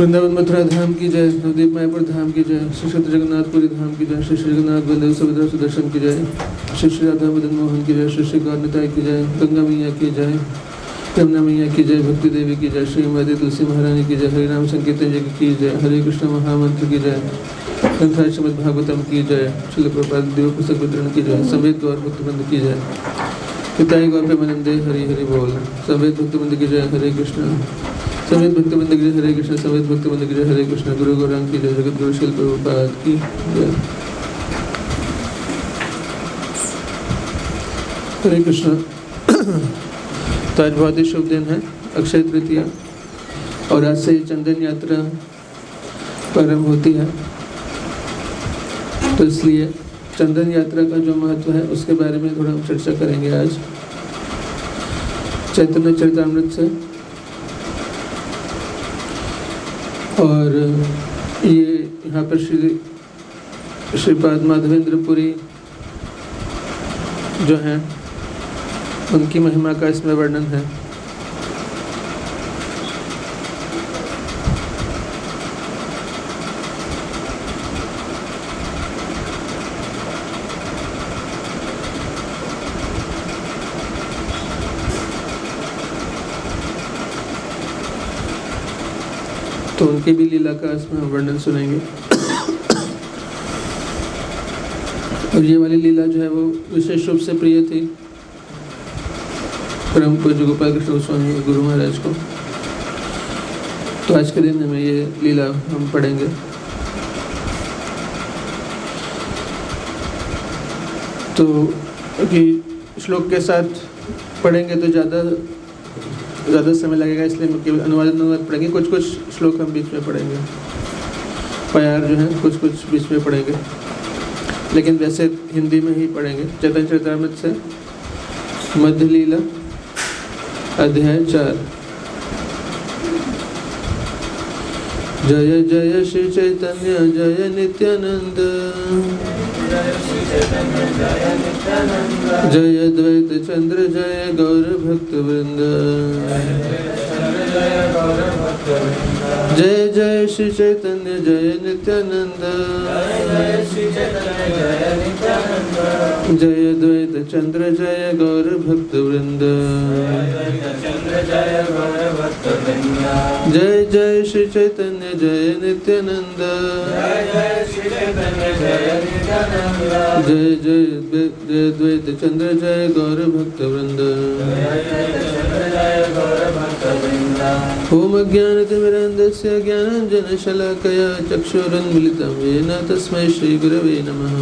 वृंदावन मथुरा धाम की जय, नवदीप मायापुर धाम की जय, श्री क्षेत्र जगन्नाथपुरी धाम की जय, श्री श्री जगन्नाथ बलदेव सुभद्रा सुदर्शन की जय, श्री श्री राधा मदन मोहन की जय, श्री श्री गौरनिताई की जय, गंगा मैया की जय, यमुना मैया की जय, भक्ति देवी की जय, श्री मदी तुलसी महारानी की जय, हरिनाम संकीर्तन जी की जय, हरे कृष्ण महामंत्र की जय, ग्रंथराज श्रीमद् भागवतम की जय, श्रील प्रभुपाद देव पुस्तक वितरण की जय, समेत गौर भक्तवृंद की जय, पिताई गौर प्रेमानंदे हरि हरि बोल, समेत भक्तवृंद की जय, हरे कृष्ण, समेत भक्तवृंद की जय, हरे कृष्ण, समेत भक्तवृंद की जय, हरे कृष्ण, गुरु गौरांग की जय, जगत गुरु श्रील प्रभुपाद की जय, हरे कृष्ण। तो आज बहुत ही शुभ दिन है, अक्षय तृतीया, और आज से चंदन यात्रा प्रारंभ होती है। तो इसलिए चंदन यात्रा का जो महत्व है उसके बारे में थोड़ा हम चर्चा करेंगे आज चैतन्य चरितामृत से। और ये यहाँ पर श्रीपाद माधवेंद्र पुरी जो हैं उनकी महिमा का इसमें वर्णन है। तो उनकी भी लीला का इसमें वर्णन सुनेंगे। और ये वाली लीला जो है वो विशेष रूप से प्रिय थी परम पूज्य गोपाल कृष्ण गोस्वामी गुरु महाराज को। तो आज के दिन हमें ये लीला हम पढ़ेंगे। तो कि श्लोक के साथ पढ़ेंगे तो ज़्यादा समय लगेगा, इसलिए हम केवल अनुवाद पढ़ेंगे। कुछ श्लोक हम बीच में पढ़ेंगे, प्यार जो है कुछ बीच में पढ़ेंगे, लेकिन वैसे हिंदी में ही पढ़ेंगे। चैतन्य चरितामृत से मध्य लीला अध्याय 4। जय जय श्री चैतन्य जय नित्यानंद, जय द्वैत चंद्र जय गौर भक्त वृंद, जय जय श्री चैतन्य जय नित्यानंद, जय द्वैत चंद्र जय गौर भक्त वृंद, जय जय श्री चैतन्य जय नित्यानंद, जय जय द्वैत चंद्र जय गौर भक्त वृंद। ओम अज्ञानतिमिरान्धस्य ज्ञानाञ्जनशलाकया चक्षुरुन्मिलितं येन तस्मै श्रीगुरवे नमः।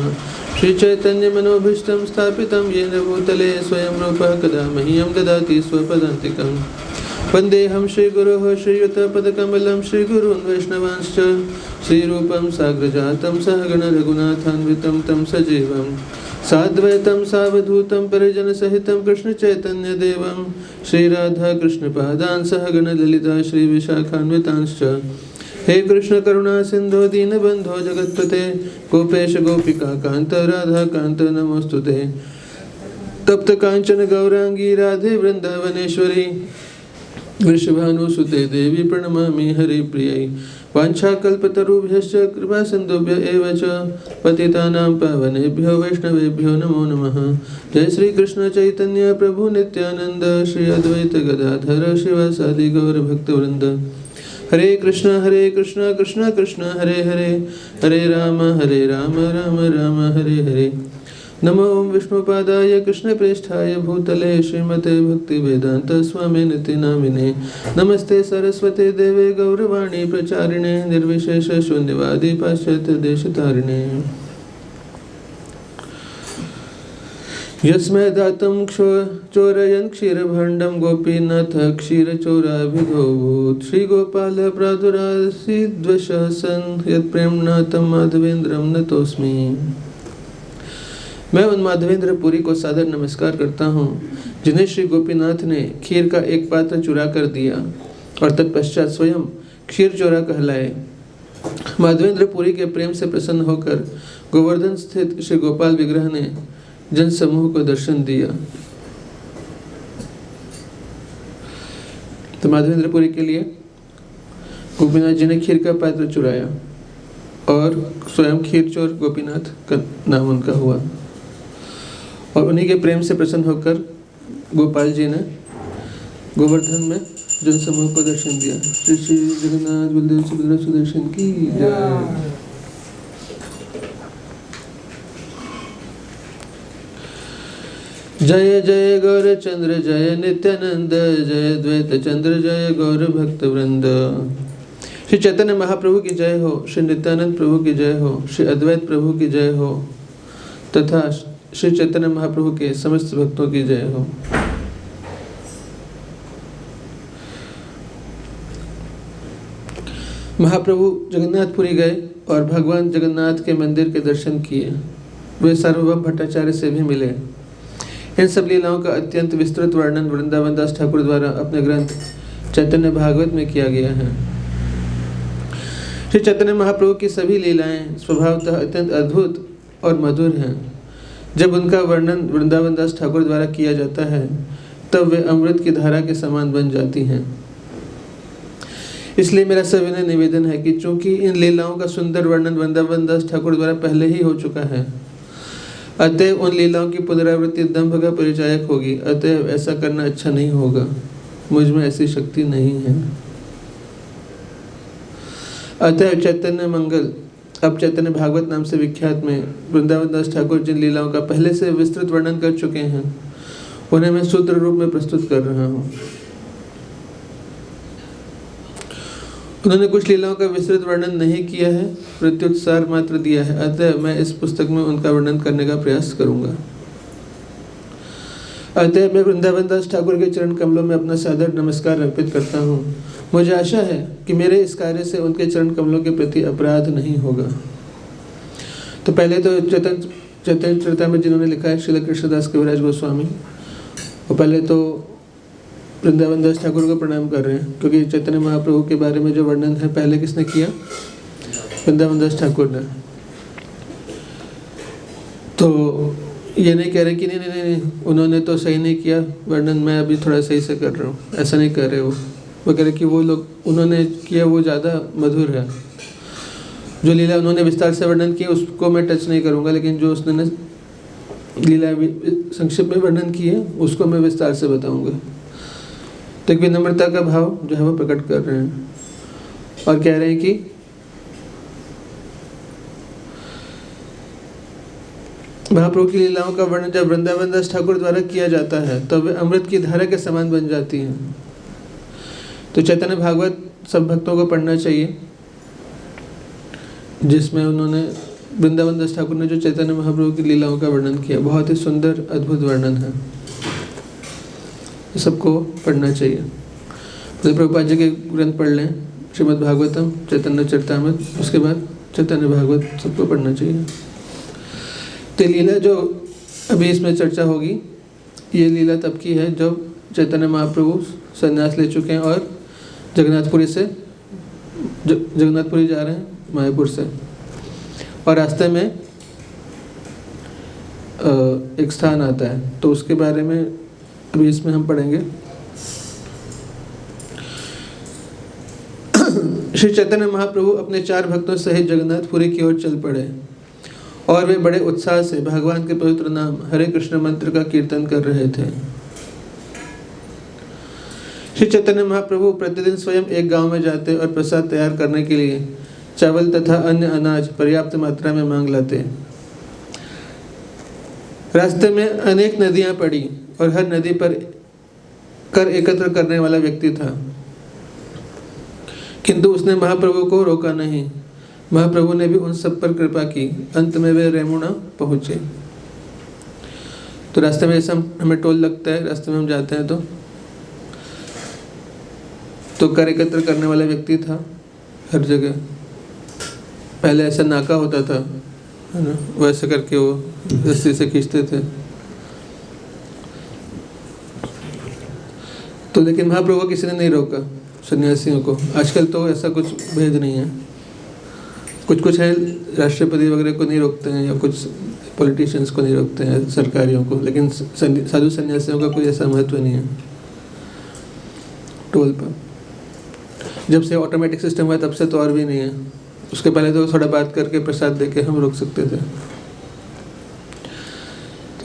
श्रीचैतन्यमनोभीष्टं स्थापितं येन भूतले स्वयं रूपः कदा मह्यं ददाति स्वपदान्तिकम्। वन्देऽहं श्रीगुरोः श्रीयुतपदकमलं श्रीगुरून् वैष्णवांश्च श्रीरूपं साग्रजातं सहगण रघुनाथान्वितं तं सजीवं साद्वैतं सावधूतं परिजनसहितं कृष्णचैतन्यदेवं श्रीराधा कृष्णपादान् सहगण ललिता श्रीविशाखान्वितांश्च। हे कृष्ण करुणा सिंधो दीनबंधो जगत्पते गोपेश गोपिका कांत राधा कांत नमोस्तुते। तप्त कांचन गौरांगी राधे वृंदावनेश्वरी वृषभानुसुते देवी प्रणमामि हरिप्रियै। वाञ्छाकल्पतरुभ्यश्च कृपा सिन्धुभ्य एव च पतितानां पावनेभ्यो वैष्णवेभ्यो नमो नमः। जय श्री कृष्ण चैतन्य प्रभु नित्यानंद श्री अद्वैत गदाधर शिवासादि गौर भक्तवृंद। हरे कृष्ण कृष्ण कृष्ण हरे हरे, हरे राम राम राम हरे हरे। नमो ओम विष्णुपादाय कृष्णप्रेष्ठाय भूतले श्रीमते भक्तिवेदांत स्वामिनिति नामिने। नमस्ते सरस्वते देवे गौरवाणी प्रचारिणे निर्विशेष शून्यवादी पाश्चात्य देशतारिणे। यस्मै दातं चोरयन् क्षीरभाण्डं गोपीनाथ क्षीरचोराभिधोभूत्। श्रीगोपाल प्रादुरासीद्वशः सन् यत्प्रेम्णा तं माधवेन्द्रं नतोऽस्मि। मैं उन माधवेंद्र पुरी को सादर नमस्कार करता हूँ जिन्हें श्री गोपीनाथ ने खीर का एक पात्र चुरा कर दिया और तत्पश्चात स्वयं क्षीर चोरा कहलाए। माधवेंद्र पुरी के प्रेम से प्रसन्न होकर गोवर्धन स्थित श्री गोपाल विग्रह ने जन समूह को दर्शन दिया। तो माधवेंद्र पुरी के लिए गोपीनाथ जी ने खीर का पात्र चुराया और स्वयं खीर चोर गोपीनाथ का नाम उनका हुआ। और उन्हीं के प्रेम से प्रसन्न होकर गोपाल जी ने गोवर्धन में जनसमूह को दर्शन दिया। श्री श्री जगन्नाथ बलदेव सुभद्रा सुदर्शन की जय। जय जय गौर चंद्र जय नित्यानंद, जय द्वैत चंद्र जय गौर भक्त वृंद। श्री चैतन्य महाप्रभु की जय हो, श्री नित्यानंद प्रभु की जय हो, श्री अद्वैत प्रभु की जय हो तथा श्री चैतन्य महाप्रभु के समस्त भक्तों की जय हो। महाप्रभु जगन्नाथपुरी गए और भगवान जगन्नाथ के मंदिर के दर्शन किए। वे सार्वभौम भट्टाचार्य से भी मिले। इन सब लीलाओं का अत्यंत विस्तृत वर्णन वृंदावन दास ठाकुर द्वारा अपने ग्रंथ चैतन्य भागवत में किया गया है। श्री चैतन्य महाप्रभु की सभी लीलाएं स्वभावतः अत्यंत अद्भुत और मधुर हैं। जब उनका वर्णन वृंदावन दास ठाकुर द्वारा किया जाता है तब वे अमृत की धारा के समान बन जाती हैं। इसलिए मेरा सविनय निवेदन है कि चूंकि इन लीलाओं का सुंदर वर्णन वृंदावन दास ठाकुर द्वारा पहले ही हो चुका है, अतएव उन लीलाओं की पुनरावृत्ति दंभ का परिचायक होगी। अतएव ऐसा करना अच्छा नहीं होगा। मुझ में ऐसी शक्ति नहीं है। अतएव चैतन्य मंगल अब चैतन्य भागवत नाम से विख्यात में वृंदावन दास ठाकुर जिन लीलाओं का पहले से विस्तृत वर्णन कर चुके हैं उन्हें मैं सूत्र रूप में प्रस्तुत कर रहा हूँ। उन्होंने कुछ लीलाओं का विस्तृत वर्णन नहीं किया है, प्रत्युत सार मात्र दिया है। अतः मैं इस पुस्तक में उनका वर्णन करने का प्रयास करूंगा। अतः मैं वृंदावन दास ठाकुर के चरण कमलों में अपना सादर नमस्कार अर्पित करता हूँ। मुझे आशा है कि मेरे इस कार्य से उनके चरण कमलों के प्रति अपराध नहीं होगा। तो पहले तो चैतन्य चरितामृत जिन्होंने लिखा है श्रील कृष्णदास कविराज गोस्वामी, और पहले तो वृंदावन दास ठाकुर को प्रणाम कर रहे हैं, क्योंकि चैतन्य महाप्रभु के बारे में जो वर्णन है पहले किसने किया? वृंदावन दास ठाकुर ने। तो ये नहीं कह रहे कि नहीं उन्होंने तो सही नहीं किया वर्णन, मैं अभी थोड़ा सही से कर रहा हूँ, ऐसा नहीं कर रहे वो कह रहे कि वो लोग उन्होंने किया वो ज़्यादा मधुर है। जो लीला उन्होंने विस्तार से वर्णन किया उसको मैं टच नहीं करूँगा, लेकिन जो उसने लीला संक्षिप्त में वर्णन की है उसको मैं विस्तार से बताऊँगा। तो एक विनम्रता का भाव जो है वो प्रकट कर रहे हैं और कह रहे हैं कि महाप्रभु की लीलाओं का वर्णन जब वृंदावन दास ठाकुर द्वारा किया जाता है तब वे अमृत की धारा के समान बन जाती हैं। तो चैतन्य भागवत सब भक्तों को पढ़ना चाहिए, जिसमें उन्होंने वृंदावन दास ठाकुर ने जो चैतन्य महाप्रभु की लीलाओं का वर्णन किया, बहुत ही सुंदर अद्भुत वर्णन है। सबको पढ़ना चाहिए। तो प्रभुपाद जी के ग्रंथ पढ़ लें, श्रीमद् भागवतम, चैतन्य चरितामृत, उसके बाद चैतन्य भागवत सबको पढ़ना चाहिए। तो लीला जो अभी इसमें चर्चा होगी, ये लीला तब की है जब चैतन्य महाप्रभु संन्यास ले चुके हैं और जगन्नाथपुरी जा रहे हैं मायापुर से, और रास्ते में एक स्थान आता है, तो उसके बारे में अभी इसमें हम पढ़ेंगे। श्री चैतन्य महाप्रभु अपने 4 भक्तों सहित जगन्नाथपुरी की ओर चल पड़े और वे बड़े उत्साह से भगवान के पवित्र नाम हरे कृष्ण मंत्र का कीर्तन कर रहे थे। श्री चैतन्य महाप्रभु प्रतिदिन स्वयं एक गांव में जाते और प्रसाद तैयार करने के लिए चावल तथा अन्य अनाज पर्याप्त मात्रा में मांग लाते। रास्ते में अनेक नदियां पड़ी और हर नदी पर कर एकत्र करने वाला व्यक्ति था, किंतु उसने महाप्रभु को रोका नहीं। महाप्रभु ने भी उन सब पर कृपा की। अंत में वे रेमुणा पहुंचे। तो रास्ते में ऐसा हमें टोल लगता है, रास्ते में हम जाते हैं तो कर एकत्र करने वाला व्यक्ति था हर जगह। पहले ऐसा नाका होता था, है ना, वैसे करके वो रस्सी से खींचते थे। तो लेकिन महाप्रभु किसी ने नहीं रोका सन्यासियों को। आजकल तो ऐसा कुछ भेद नहीं है। कुछ है, राष्ट्रपति वगैरह को नहीं रोकते हैं या कुछ पॉलिटिशियंस को नहीं रोकते हैं, सरकारियों को, लेकिन साधु सन्यासियों का कोई ऐसा महत्व नहीं है टोल पर। जब से ऑटोमेटिक सिस्टम हुआ तब से तो और भी नहीं है। उसके पहले तो थोड़ा बात करके प्रसाद देके हम रोक सकते थे।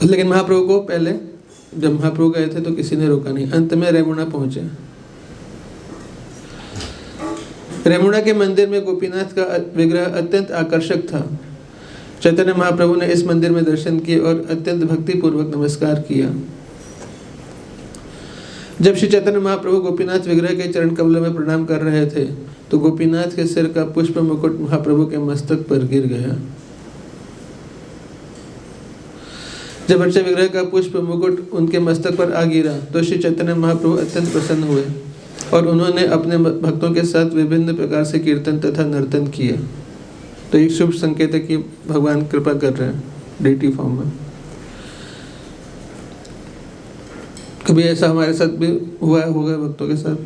लेकिन महाप्रभु को पहले, जब महाप्रभु गए थे तो किसी ने रोका नहीं। अंत में रेमुणा पहुंचे। रेमुणा के मंदिर में गोपीनाथ का विग्रह अत्यंत आकर्षक था। चैतन्य महाप्रभु ने इस मंदिर में दर्शन किए और अत्यंत भक्ति पूर्वक नमस्कार किया। जब श्री चैतन्य महाप्रभु गोपीनाथ विग्रह के चरण कमलों में प्रणाम कर रहे थे तो गोपीनाथ के सिर का पुष्प मुकुट महाप्रभु के मस्तक पर गिर गया। जब अर्चा विग्रह का पुष्प मुकुट उनके मस्तक पर आ गिरा तो श्री चैतन्य महाप्रभु अत्यंत प्रसन्न हुए और उन्होंने अपने भक्तों के साथ विभिन्न प्रकार से कीर्तन तथा नर्तन किए। तो एक शुभ संकेत है कि भगवान कृपा कर रहे हैं डेटी फॉर्म में। कभी ऐसा हमारे साथ भी हुआ होगा भक्तों के साथ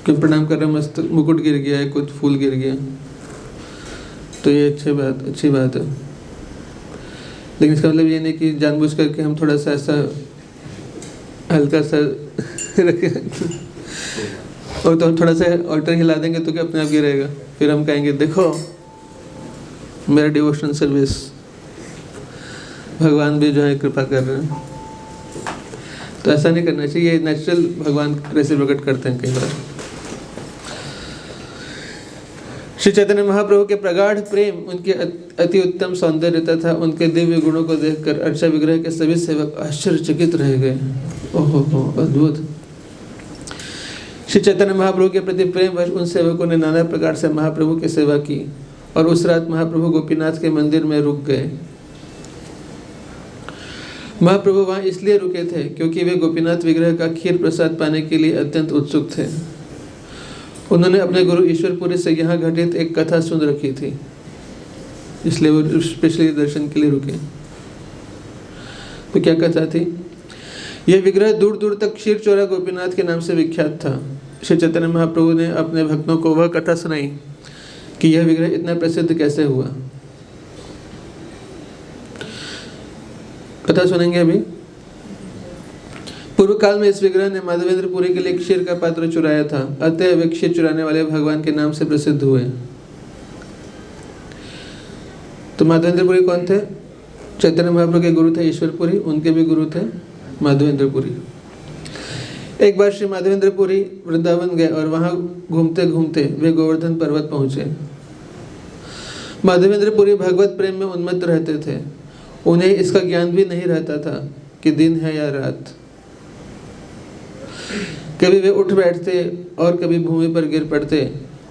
कि प्रणाम कर रहे मस्तक मुकुट गिर गया है, कुछ फूल गिर गया, तो ये अच्छी बात है। लेकिन इसका मतलब ये नहीं कि जानबूझ करके हम थोड़ा सा ऐसा हल्का सा रखें और तो थोड़ा सा ऑल्टर हिला देंगे तो क्या अपने आप गिरेगा। फिर हम कहेंगे देखो मेरा डिवोशनल सर्विस, भगवान भी जो है कृपा कर रहे हैं। तो ऐसा नहीं करना चाहिए। ये नेचुरल भगवान कैसे प्रकट करते हैं कई बार। श्री चैतन्य महाप्रभु के प्रगाढ़ प्रेम, उनके अति उत्तम सौंदर्य तथा उनके दिव्य गुणों को देखकर अर्चा विग्रह के सभी सेवक आश्चर्यचकित रह गए। ओहो अद्भुत। श्री चैतन्य महाप्रभु के प्रति प्रेमवश उन सेवकों ने नाना प्रकार से महाप्रभु की सेवा की और उस रात महाप्रभु गोपीनाथ के मंदिर में रुक गए। महाप्रभु वहां इसलिए रुके थे क्योंकि वे गोपीनाथ विग्रह का खीर प्रसाद पाने के लिए अत्यंत उत्सुक थे। उन्होंने अपने गुरु ईश्वरपुरी से यहाँ घटित एक कथा सुन रखी थी, इसलिए वो स्पेशली दर्शन के लिए रुके। तो क्या कथा थी? यह विग्रह दूर दूर तक क्षीर चोरा गोपीनाथ के नाम से विख्यात था। श्री चैतन्य महाप्रभु ने अपने भक्तों को वह कथा सुनाई कि यह विग्रह इतना प्रसिद्ध कैसे हुआ। कथा सुनेंगे अभी। पूर्व काल में इस विग्रह ने माधवेंद्रपुरी के लिए क्षीर का पात्र चुराया था, अतः वे क्षीर चुराने वाले भगवान के नाम से प्रसिद्ध हुए। तो माधवेंद्रपुरी कौन थे? चैतन्य महाप्रभु के गुरु थे ईश्वरपुरी, उनके भी गुरु थे माधवेंद्रपुरी। एक बार श्री माधवेंद्रपुरी वृंदावन गए और वहां घूमते घूमते वे गोवर्धन पर्वत पहुंचे। माधवेंद्रपुरी भगवत प्रेम में उन्मत्त रहते थे। उन्हें इसका ज्ञान भी नहीं रहता था कि दिन है या रात। कभी वे उठ बैठते और कभी भूमि पर गिर पड़ते।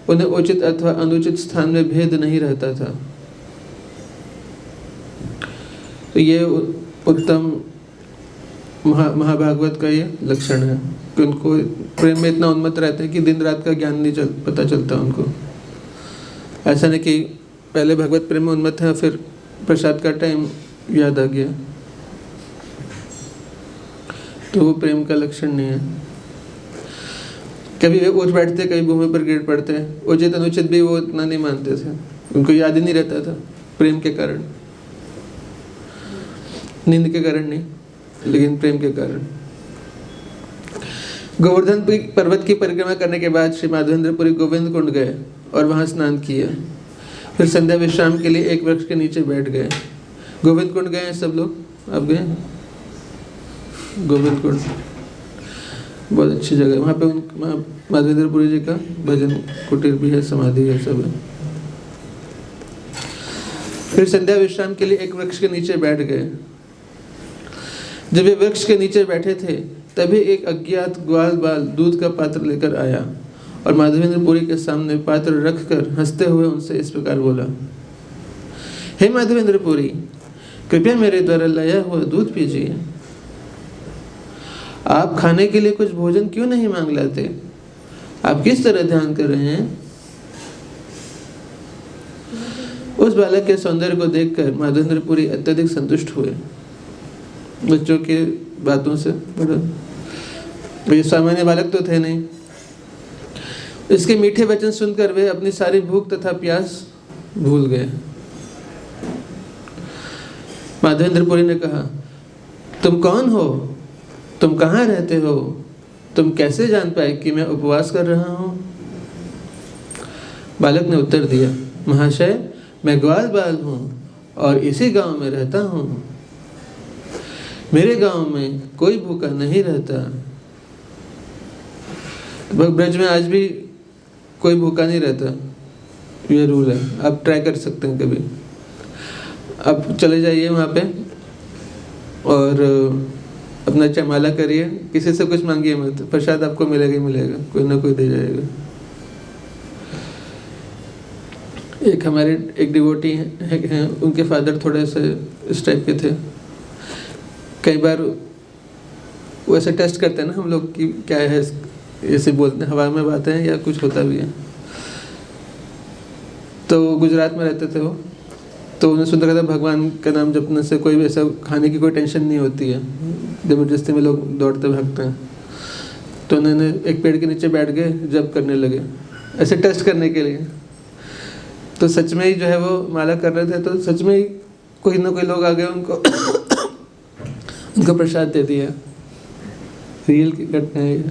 उन्हें उचित अथवा अनुचित स्थान में भेद नहीं रहता था। तो ये उत्तम महाभागवत का ये लक्षण है कि उनको प्रेम में इतना उन्मत्त रहते हैं कि दिन रात का ज्ञान नहीं पता चलता उनको। ऐसा नहीं कि पहले भगवत प्रेम में उन्मत्त है फिर प्रसाद का टाइम याद आ गया, तो वो प्रेम का लक्षण नहीं है। कभी वे उठ बैठते, कभी भूमि पर गिर पड़ते। उचित अनुचित भी वो इतना नहीं मानते थे, उनको याद ही नहीं रहता था प्रेम के कारण, नींद के कारण नहीं, लेकिन प्रेम के कारण। गोवर्धन पर्वत की परिक्रमा करने के बाद श्री माधवेंद्रपुरी गोविंद कुंड गए और वहां स्नान किया। फिर संध्या विश्राम के लिए एक वृक्ष के नीचे बैठ गए। गोविंद कुंड गए हैं सब लोग? आप गए? गोविंद कुंड बहुत अच्छी जगह है। वहाँ पे माधवेंद्रपुरी जी का भजन कुटीर भी है, समाधि है, सब है। फिर संध्या विश्राम के लिए एक वृक्ष के नीचे बैठ गए। जब वे वृक्ष के नीचे बैठे थे तभी एक अज्ञात ग्वाल बाल दूध का पात्र लेकर आया और माधवेंद्रपुरी के सामने पात्र रखकर हंसते हुए उनसे इस प्रकार बोला, हे माधवेंद्रपुरी, कृपया मेरे द्वारा लाया हुआ दूध पीजिए। आप खाने के लिए कुछ भोजन क्यों नहीं मांग लाते? आप किस तरह ध्यान कर रहे हैं? उस बालक के सौंदर्य को देखकर माधवेंद्रपुरी अत्यधिक संतुष्ट हुए। बच्चों की बातों से बड़ा, ये सामान्य बालक तो थे नहीं। इसके मीठे वचन सुनकर वे अपनी सारी भूख तथा प्यास भूल गए। माधवेंद्रपुरी ने कहा, तुम कौन हो? तुम कहाँ रहते हो? तुम कैसे जान पाए कि मैं उपवास कर रहा हूँ? बालक ने उत्तर दिया, महाशय मैं ग्वाल बाल हूँ और इसी गांव में रहता हूँ। मेरे गांव में कोई भूखा नहीं रहता। ब्रज में आज भी कोई भूखा नहीं रहता, ये रूल है। आप ट्राई कर सकते हैं कभी। आप चले जाइए वहाँ पे और अपना जयमाला करिए, किसी से कुछ मांगिए मत, प्रसाद आपको मिलेगा ही मिलेगा, कोई ना कोई दे जाएगा। एक हमारे एक डिवोटी हैं, उनके फादर थोड़े से इस टाइप के थे। कई बार वो ऐसे टेस्ट करते हैं ना हम लोग कि क्या है, ऐसे बोलते हैं, हवा में बातें हैं या कुछ होता भी है। तो गुजरात में रहते थे वो, तो उन्हें सुनता कहता भगवान का नाम जपने से कोई भी ऐसा खाने की कोई टेंशन नहीं होती है। जबरदस्ती में लोग दौड़ते भागते हैं। तो उन्होंने एक पेड़ के नीचे बैठ गए, जप करने लगे ऐसे टेस्ट करने के लिए। तो सच में ही जो है वो माला कर रहे थे, तो सच में ही कोई ना कोई लोग आ गए, उनको प्रसाद दे दिया। रियल की घटना है ये।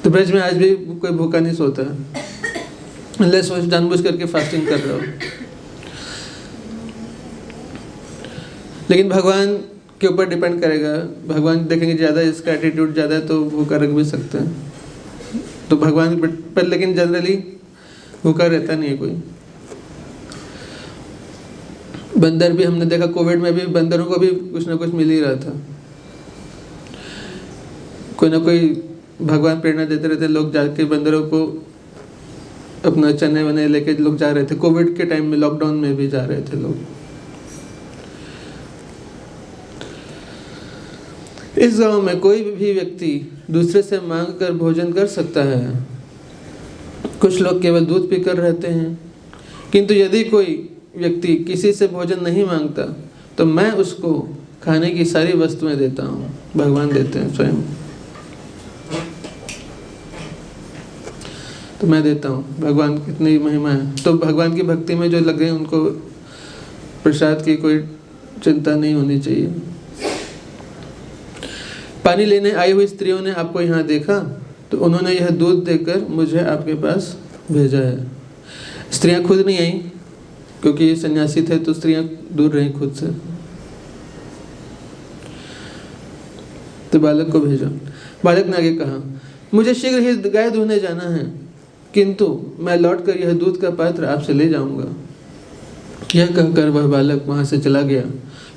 तो ब्रज में आज भी कोई भूखा नहीं सोता, अल्लाह सोच जानबूझ करके फास्टिंग कर रहा हो। लेकिन भगवान के ऊपर डिपेंड करेगा। भगवान देखेंगे ज़्यादा इसका एटीट्यूड ज़्यादा है तो भूखा रख भी सकते हैं। तो भगवान पर लेकिन जनरली भूखा रहता नहीं है कोई। बंदर भी हमने देखा, कोविड में भी बंदरों को भी कुछ ना कुछ मिल ही रहा था। कोई ना कोई भगवान प्रेरणा देते रहते, लोग जाके बंदरों को अपना चने वने लेके लोग जा रहे थे। कोविड के टाइम में, लॉकडाउन में भी जा रहे थे लोग। इस गांव में कोई भी व्यक्ति दूसरे से मांग कर भोजन कर सकता है। कुछ लोग केवल दूध पीकर रहते हैं, किंतु यदि कोई व्यक्ति किसी से भोजन नहीं मांगता तो मैं उसको खाने की सारी वस्तुएं देता हूँ। भगवान देते हैं स्वयं, तो मैं देता हूँ। भगवान कितनी महिमा है। तो भगवान की भक्ति में जो लगे उनको प्रसाद की कोई चिंता नहीं होनी चाहिए। पानी लेने आई हुई स्त्रियों ने आपको यहाँ देखा तो उन्होंने यह दूध देकर मुझे आपके पास भेजा है। स्त्रियां खुद नहीं आई, क्योंकि ये सन्यासी थे तो स्त्रियां दूर रहीं खुद से। तो बालक को भेजा। बालक ने आगे कहा, मुझे शीघ्र ही गाय धोने जाना है, किंतु मैं लौटकर यह दूध का पात्र आपसे ले जाऊंगा। यह कहकर वह बालक वहां से चला गया।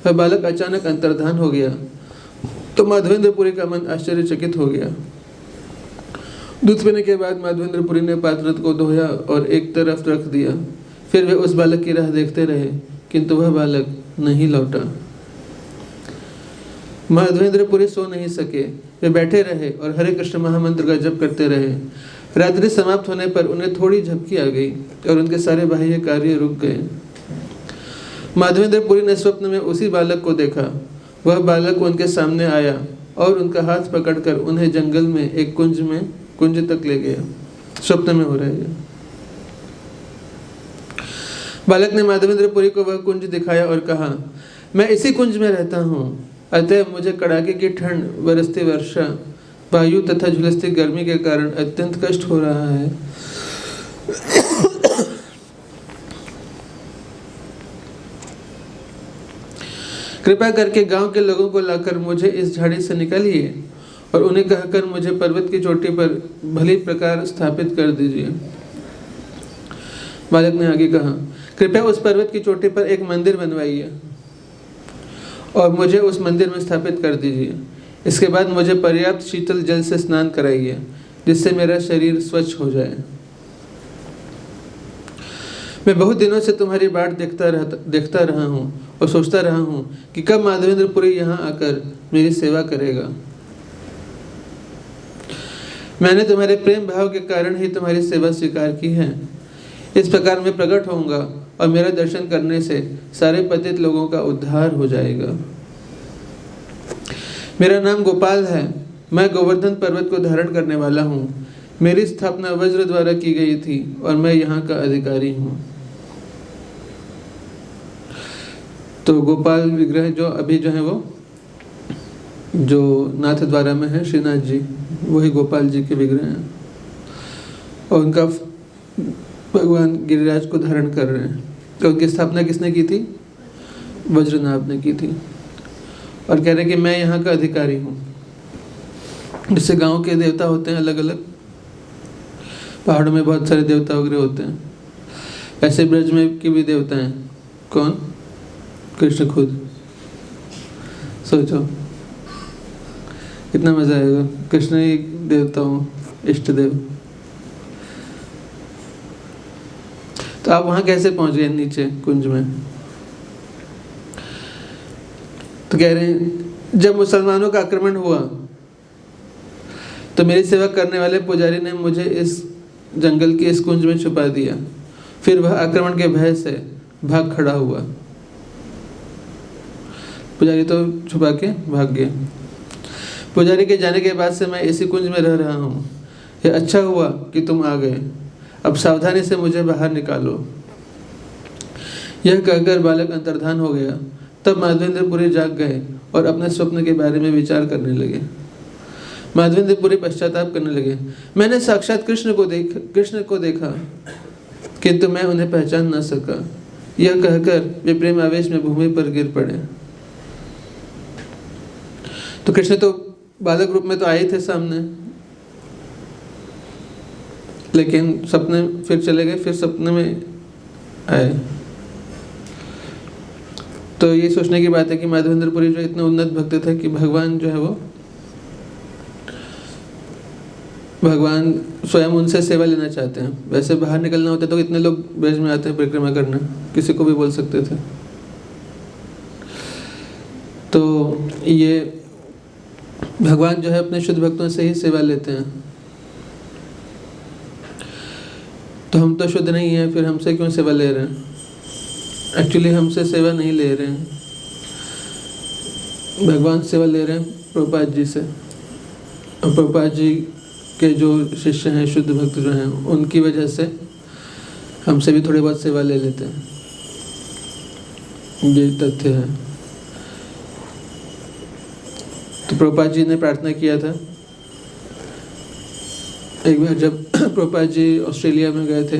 वह बालक अचानक अंतर्धान हो गया तो माधवेंद्रपुरी का मन आश्चर्यचकित हो गया। दूध पीने के बाद माधवेंद्रपुरी ने पात्र को धोया और एक तरफ रख दिया। फिर वे उस बालक की राह देखते रहे, किंतु वह बालक नहीं लौटा। माधवेंद्रपुरी सो नहीं सके। वे बैठे रहे और हरे कृष्ण महामंत्र का जप करते रहे। रात्रि समाप्त होने पर उन्हें थोड़ी झपकी आ गई और उनके सारे बाह्य कार्य रुक गए। माधवेंद्रपुरी ने स्वप्न में उसी बालक को देखा। वह बालक उनके सामने आया और उनका हाथ पकड़कर उन्हें जंगल में एक कुंज तक ले गया। स्वप्न में हो रहा है। बालक ने माधवेंद्रपुरी को वह कुंज दिखाया और कहा, मैं इसी कुंज में रहता हूँ, अतः मुझे कड़ाके की ठंड, बरसती वर्षा, वायु तथा झुलसती गर्मी के कारण अत्यंत कष्ट हो रहा है। कृपया करके गांव के लोगों को लाकर मुझे इस झाड़ी से निकालिए और उन्हें कहकर मुझे पर्वत की चोटी पर भली प्रकार स्थापित कर दीजिए। बालक ने आगे कहा, कृपया उस पर्वत की चोटी पर एक मंदिर बनवाइए और मुझे उस मंदिर में स्थापित कर दीजिए। इसके बाद मुझे पर्याप्त शीतल जल से स्नान कराइए, जिससे मेरा शरीर स्वच्छ हो जाए। मैं बहुत दिनों से तुम्हारी बाट देखता रहा हूँ और सोचता रहा हूँ कि कब माधवेंद्रपुरी यहाँ आकर मेरी सेवा करेगा। मैंने तुम्हारे प्रेम भाव के कारण ही तुम्हारी सेवा स्वीकार की है। इस प्रकार मैं प्रकट होऊंगा और मेरा दर्शन करने से सारे पतित लोगों का उद्धार हो जाएगा। मेरा नाम गोपाल है। मैं गोवर्धन पर्वत को धारण करने वाला हूँ। मेरी स्थापना वज्र द्वारा की गई थी और मैं यहाँ का अधिकारी हूँ। तो गोपाल विग्रह जो अभी जो है वो जो नाथ द्वारा में है, श्रीनाथ जी, वही गोपाल जी के विग्रह हैं। और उनका भगवान गिरिराज को धारण कर रहे हैं। तो उनकी स्थापना किसने की थी? वज्रनाभ ने की थी। और कह रहे कि मैं यहाँ का अधिकारी हूँ। जैसे गांव के देवता होते हैं अलग अलग, पहाड़ों में बहुत सारे देवता वगैरह होते हैं, ऐसे ब्रज में के भी देवता हैं। कौन? कृष्ण खुद। सोचो कितना मजा आएगा। कृष्ण ही देवता हूँ, इष्ट देव। तो आप वहां कैसे पहुंच गए नीचे कुंज में? तो कह रहे हैं जब मुसलमानों का आक्रमण हुआ तो मेरी सेवा करने वाले पुजारी ने मुझे इस जंगल के इस कुंज में छुपा दिया। फिर वह आक्रमण के भय से भाग खड़ा हुआ। पुजारी तो छुपा के भाग गया। पुजारी के जाने के बाद से मैं इसी कुंज में रह रहा हूँ। यह अच्छा हुआ कि तुम आ गए। अब सावधानी से मुझे बाहर निकालो। यह कहकर बालक अंतर्धान हो गया। तब माधवेंद्रपुरी जाग गए और अपने स्वप्न के बारे में विचार करने लगे। माधवेंद्रपुरी पश्चाताप करने लगे। मैंने साक्षात कृष्ण को देखा किंतु मैं उन्हें पहचान न सका। यह कहकर वे प्रेम आवेश में भूमि पर गिर पड़े। तो कृष्ण तो बालक रूप में तो आए थे सामने, लेकिन सपने फिर चले गए, फिर सपने में आए। तो ये सोचने की बात है कि माधवेंद्रपुरी जो इतने उन्नत भक्त थे कि भगवान जो है वो भगवान स्वयं उनसे सेवा लेना चाहते हैं। वैसे बाहर निकलना होता तो इतने लोग ब्रज में आते हैं परिक्रमा करना, किसी को भी बोल सकते थे। तो ये भगवान जो है अपने शुद्ध भक्तों से ही सेवा लेते हैं। तो हम तो शुद्ध नहीं है, फिर हमसे क्यों सेवा ले रहे हैं? एक्चुअली हमसे सेवा नहीं ले रहे हैं, भगवान सेवा ले रहे हैं प्रभुपाद जी से। और प्रभुपाद जी के जो शिष्य हैं, शुद्ध भक्त जो हैं, उनकी वजह से हमसे भी थोड़ी बहुत सेवा ले लेते हैं। ये तथ्य है। तो प्रभुपाद जी ने प्रार्थना किया था एक बार, जब प्रभुपाद जी ऑस्ट्रेलिया में गए थे,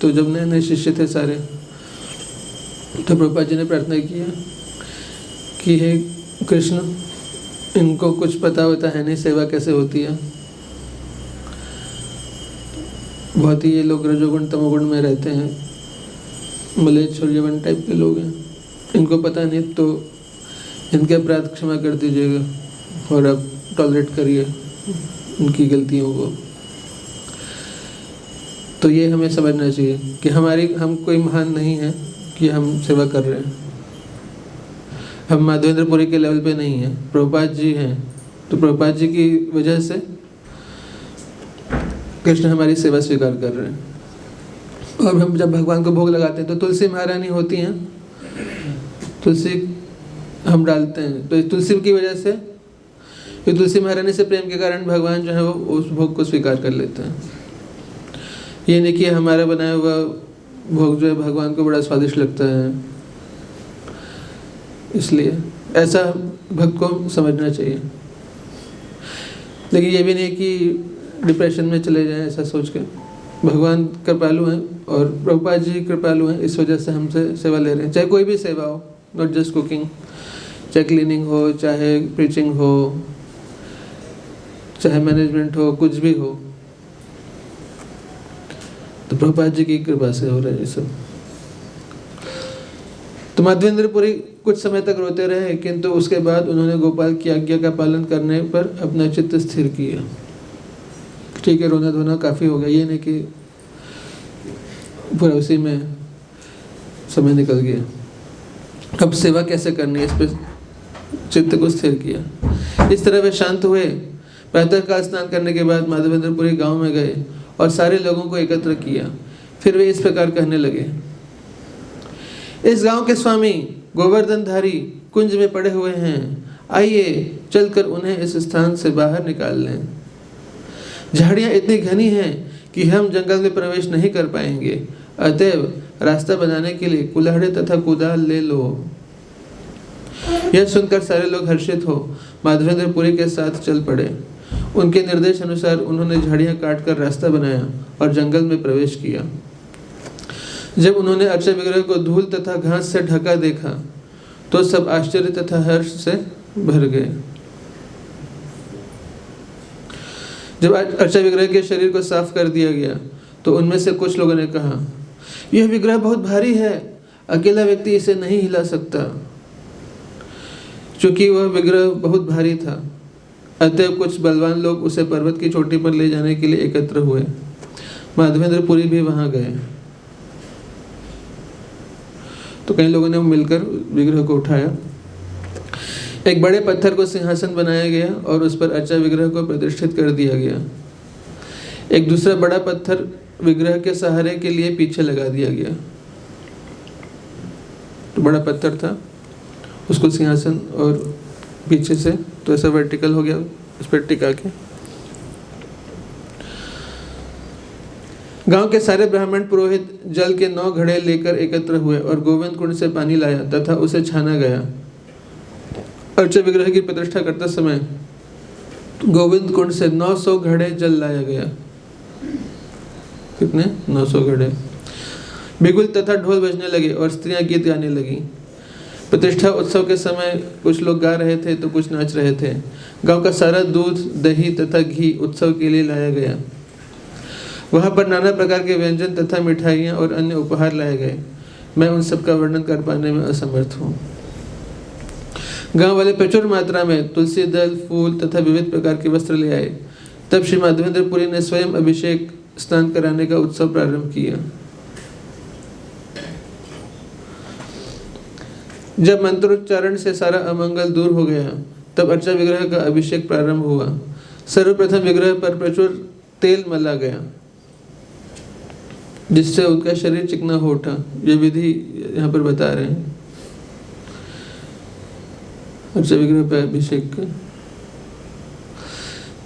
तो जब नए नए शिष्य थे सारे, तो प्रभुपाद जी ने प्रार्थना किया कि हे कृष्ण, इनको कुछ पता होता है नहीं सेवा कैसे होती है। बहुत ही ये लोग रजोगुण तमोगुण में रहते हैं, मलेच्छ और यवन टाइप के लोग हैं, इनको पता नहीं, तो इनके अपराध क्षमा कर दीजिएगा और आप टॉलरेट करिए उनकी गलतियों को। तो ये हमें समझना चाहिए कि हम कोई महान नहीं है कि हम सेवा कर रहे हैं। हम माधवेंद्रपुरी के लेवल पे नहीं हैं, प्रभुपाद जी हैं। तो प्रभुपाद जी की वजह से कृष्ण हमारी सेवा स्वीकार कर रहे हैं। और हम जब भगवान को भोग लगाते हैं तो तुलसी महारानी होती हैं, तुलसी हम डालते हैं। तो तुलसी की वजह से, तुलसी महारानी से प्रेम के कारण भगवान जो है वो उस भोग को स्वीकार कर लेते हैं। ये नहीं कि हमारा बनाया हुआ भोग जो है भगवान को बड़ा स्वादिष्ट लगता है, इसलिए ऐसा भक्त को समझना चाहिए। लेकिन ये भी नहीं कि डिप्रेशन में चले जाएं ऐसा सोच के। भगवान कृपालु हैं और प्रभुपाद जी कृपालु हैं, इस वजह से हमसे सेवा ले रहे हैं। चाहे कोई भी सेवा हो, नॉट जस्ट कुकिंग, चाहे क्लीनिंग हो, चाहे प्रीचिंग हो, चाहे मैनेजमेंट हो, कुछ भी हो, तो प्रभुपाद जी की कृपा से हो रहा है ये सब। तो माधवेंद्रपुरी कुछ समय तक रोते रहे, किंतु उसके बाद उन्होंने गोपाल की आज्ञा का पालन करने पर अपना चित्त स्थिर किया। ठीक है, रोना धोना काफ़ी हो गया, ये नहीं कि पूरा उसी में समय निकल गया। अब सेवा कैसे करनी है, इस पर चित्त को स्थिर किया। इस तरह वे शांत हुए। प्रातःकाल स्नान करने के बाद माधवेंद्रपुरी गांव में गए और सारे लोगों को एकत्र किया। फिर वे इस प्रकार कहने लगे, इस गांव के स्वामी गोवर्धनधारी कुंज में पड़े हुए हैं, आइए चलकर उन्हें इस स्थान से बाहर निकाल लें। झाड़ियाँ इतनी घनी हैं कि हम जंगल में प्रवेश नहीं कर पाएंगे, अतएव रास्ता बनाने के लिए कुल्हाड़े तथा कुदाल ले लो। यह सुनकर सारे लोग हर्षित हो माधवेंद्रपुरी के साथ चल पड़े। उनके निर्देश अनुसार उन्होंने झाड़ियाँ काटकर रास्ता बनाया और जंगल में प्रवेश किया। जब उन्होंने अर्चा विग्रह को धूल तथा घास से ढका देखा तो सब आश्चर्य तथा हर्ष से भर गए। जब अर्चा विग्रह के शरीर को साफ कर दिया गया तो उनमें से कुछ लोगों ने कहा, यह विग्रह बहुत भारी है, अकेला व्यक्ति इसे नहीं हिला सकता। चूंकि वह विग्रह बहुत भारी था, अतः कुछ बलवान लोग उसे पर्वत की चोटी पर ले जाने के लिए एकत्र हुए। माधवेंद्र पुरी भी वहां गए तो कई लोगों ने मिलकर विग्रह को उठाया। एक बड़े पत्थर को सिंहासन बनाया गया और उस पर अर्चा विग्रह को प्रतिष्ठित कर दिया गया। एक दूसरा बड़ा पत्थर विग्रह के सहारे के लिए पीछे लगा दिया गया। तो बड़ा पत्थर था, उसको सिंहासन और पीछे से तो ऐसा वर्टिकल हो गया, उस पर टिका के। गांव के सारे ब्राह्मण पुरोहित जल के 9 घड़े लेकर एकत्र हुए और गोविंद कुंड से पानी लाया तथा उसे छाना गया। अर्चा विग्रह की प्रतिष्ठा करते समय गोविंद कुंड से 900 घड़े जल लाया गया। कितने? 900 घड़े। बिगुल तथा ढोल बजने लगे और स्त्रियां गीत गाने लगी। प्रतिष्ठा उत्सव के समय कुछ लोग गा रहे थे तो कुछ नाच रहे थे। गांव का सारा दूध, दही तथा घी उत्सव के लिए लाया गया। वहां पर नाना प्रकार के व्यंजन तथा मिठाइयाँ और अन्य उपहार लाए गए। मैं उन सब का वर्णन कर पाने में असमर्थ हूँ। गांव वाले प्रचुर मात्रा में तुलसी दल, फूल तथा विविध प्रकार के वस्त्र ले आए। तब श्री माधवेंद्र पुरी ने स्वयं अभिषेक स्नान कराने का उत्सव प्रारंभ किया। जब मंत्रोच्चारण से सारा अमंगल दूर हो गया तब अर्चा विग्रह का अभिषेक प्रारंभ हुआ। सर्वप्रथम विग्रह पर प्रचुर तेल मला गया जिससे उनका शरीर चिकना हो उठा। ये विधि यहाँ पर बता रहे हैं अर्चा विग्रह पर अभिषेक का।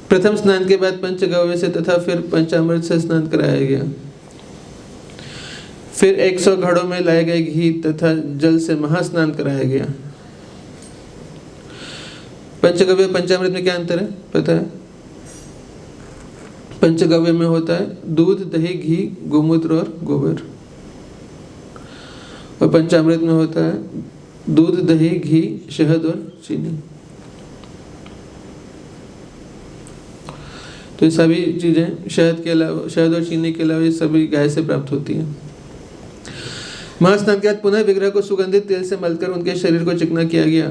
प्रथम स्नान के बाद पंचगव्य से तथा फिर पंचामृत से स्नान कराया गया। फिर 100 घड़ों में लाए गए घी तथा जल से महास्नान कराया गया। पंचगव्य पंचामृत में क्या अंतर है पता है? पंचगव्य में होता है दूध, दही, घी, गोमूत्र और गोबर, और पंचामृत में होता है दूध, दही, घी, शहद और चीनी। तो ये सभी चीजें शहद के अलावा, शहद और चीनी के अलावा ये सभी गाय से प्राप्त होती है। महास्नान के बाद पुनः विग्रह को सुगंधित तेल से मलकर उनके शरीर को चिकना किया गया।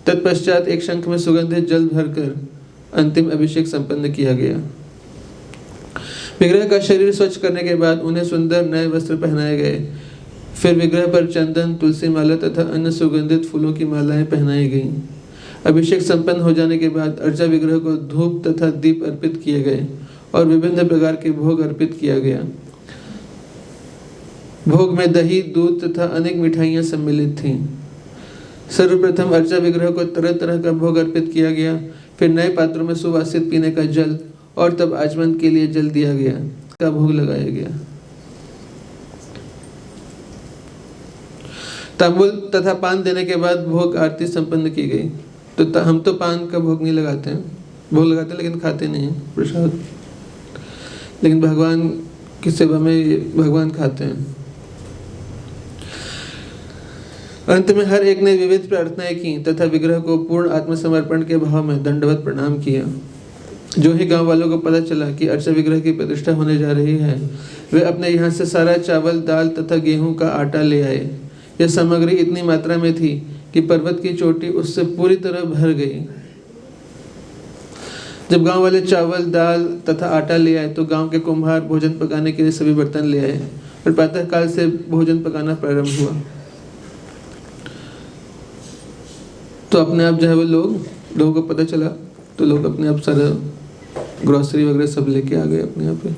तत्पश्चात एक शंख में सुगंधित जल भरकर अंतिम अभिषेक संपन्न किया गया। विग्रह का शरीर स्वच्छ करने के बाद उन्हें सुंदर नए वस्त्र पहनाए गए। फिर विग्रह पर चंदन, तुलसी माला तथा अन्य सुगंधित फूलों की मालाएं पहनाई गईं। अभिषेक संपन्न हो जाने के बाद अर्चा विग्रह को धूप तथा दीप अर्पित किए गए और विभिन्न प्रकार के भोग अर्पित किया गया। भोग में दही, दूध तथा अनेक मिठाइयां सम्मिलित थीं। सर्वप्रथम अर्चा विग्रह को तरह तरह का भोग अर्पित किया गया। फिर नए पात्रों में सुवासित पीने का जल और तब आचमन के लिए जल दिया गया, का भोग लगाया गया। तांबुल तथा पान देने के बाद भोग आरती संपन्न की गई। तो हम तो पान का भोग नहीं लगाते हैं, भोग लगाते हैं लेकिन खाते नहीं हैं प्रसाद, लेकिन भगवान की सेवा में भगवान खाते हैं। अंत में हर एक ने विविध प्रार्थनाएं की तथा विग्रह को पूर्ण आत्मसमर्पण के भाव में दंडवत प्रणाम किया। जो ही गांव वालों को पता चला कि अर्चा विग्रह की प्रतिष्ठा होने जा रही है, वे अपने यहाँ से सारा चावल, दाल तथा गेहूं का आटा ले आए। यह सामग्री इतनी मात्रा में थी कि पर्वत की चोटी उससे पूरी तरह भर गई। जब गांव वाले चावल, दाल तथा आटा ले आए तो गांव के कुम्हार भोजन पकाने के लिए सभी बर्तन ले आए और प्रातः काल से भोजन पकाना प्रारंभ हुआ। तो अपने आप जो है वो लोगों को पता चला तो लोग अपने आप सारा ग्रोसरी वगैरह सब लेके आ गए अपने यहाँ पे।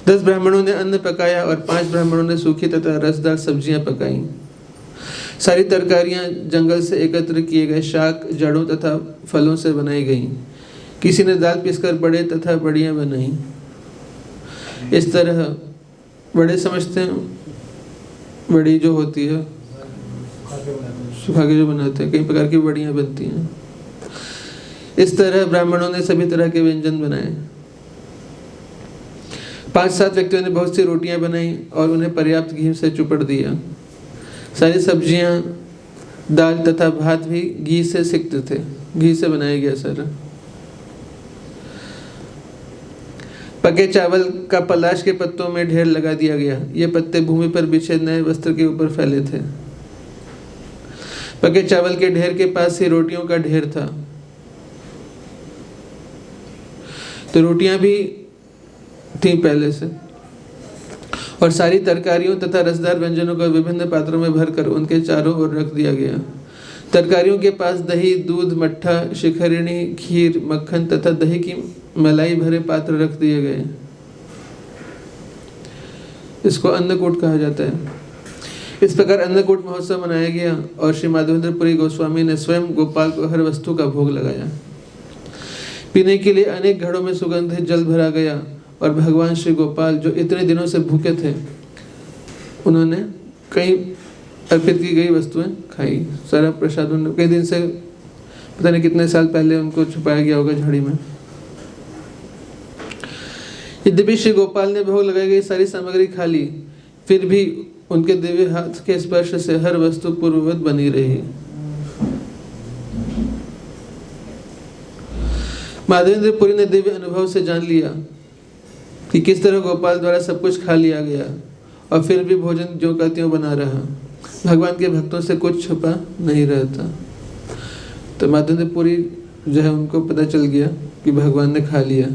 10 ब्राह्मणों ने अन्न पकाया और 5 ब्राह्मणों ने सूखी तथा रसदार सब्जियां पकाई। सारी तरकारियां जंगल से एकत्र किए गए शाक, जड़ों तथा फलों से बनाई गईं। किसी ने दाल पीसकर बड़े तथा बड़ियां बनाई। इस तरह बड़े समझते हैं, बड़ी जो होती है सुखा के जो बनाते हैं, कई प्रकार की बड़ियां बनती हैं। इस तरह ब्राह्मणों ने सभी तरह के व्यंजन बनाए। 5-7 व्यक्तियों ने बहुत सी रोटियां बनाई और उन्हें पर्याप्त घी से चुपड़ दिया। सारी सब्जियां, दाल तथा भात भी घी से सिक्त थे, घी से बनाया गया सारा। पके चावल का पलाश के पत्तों में ढेर लगा दिया गया। ये पत्ते भूमि पर बिछे नए वस्त्र के ऊपर फैले थे। पके चावल के ढेर के पास ही रोटियों का ढेर था। तो रोटियां भी थी पहले से, और सारी तरकारियों तथा रसदार व्यंजनों को विभिन्न पात्रों में भरकर उनके चारों ओर रख दिया गया। तरकारियों के पास दही, दूध, मट्ठा, शिखरिणी, खीर, मक्खन तथा दही की मलाई भरे पात्र रख दिए गए। इसको अन्नकूट कहा जाता है। इस प्रकार अन्नकूट महोत्सव मनाया गया और श्री माधवेंद्रपुरी गोस्वामी ने स्वयं गोपाल को हर वस्तु का भोग लगाया। पीने के लिए अनेक घड़ों में सुगंधित जल भरा गया और भगवान श्री गोपाल जो इतने दिनों से भूखे थे, उन्होंने कई अर्पित की गई वस्तुएं खाई। सारा प्रसाद उन्होंने कई दिन से, पता नहीं कितने साल पहले उनको छुपाया गया होगा झाड़ी में। यद्यपि श्री गोपाल ने भोग लगाई गई सारी सामग्री खा ली, फिर भी उनके दिव्य हाथ के स्पर्श से हर वस्तु पूर्ववत बनी रही। माधवेंद्रपुरी ने दिव्य अनुभव से जान लिया कि किस तरह गोपाल द्वारा सब कुछ खा लिया गया और फिर भी भोजन ज्यों का त्यों बना रहा। भगवान के भक्तों से कुछ छुपा नहीं रहता। तो माधवेंद्रपुरी जो है, उनको पता चल गया कि भगवान ने खा लिया।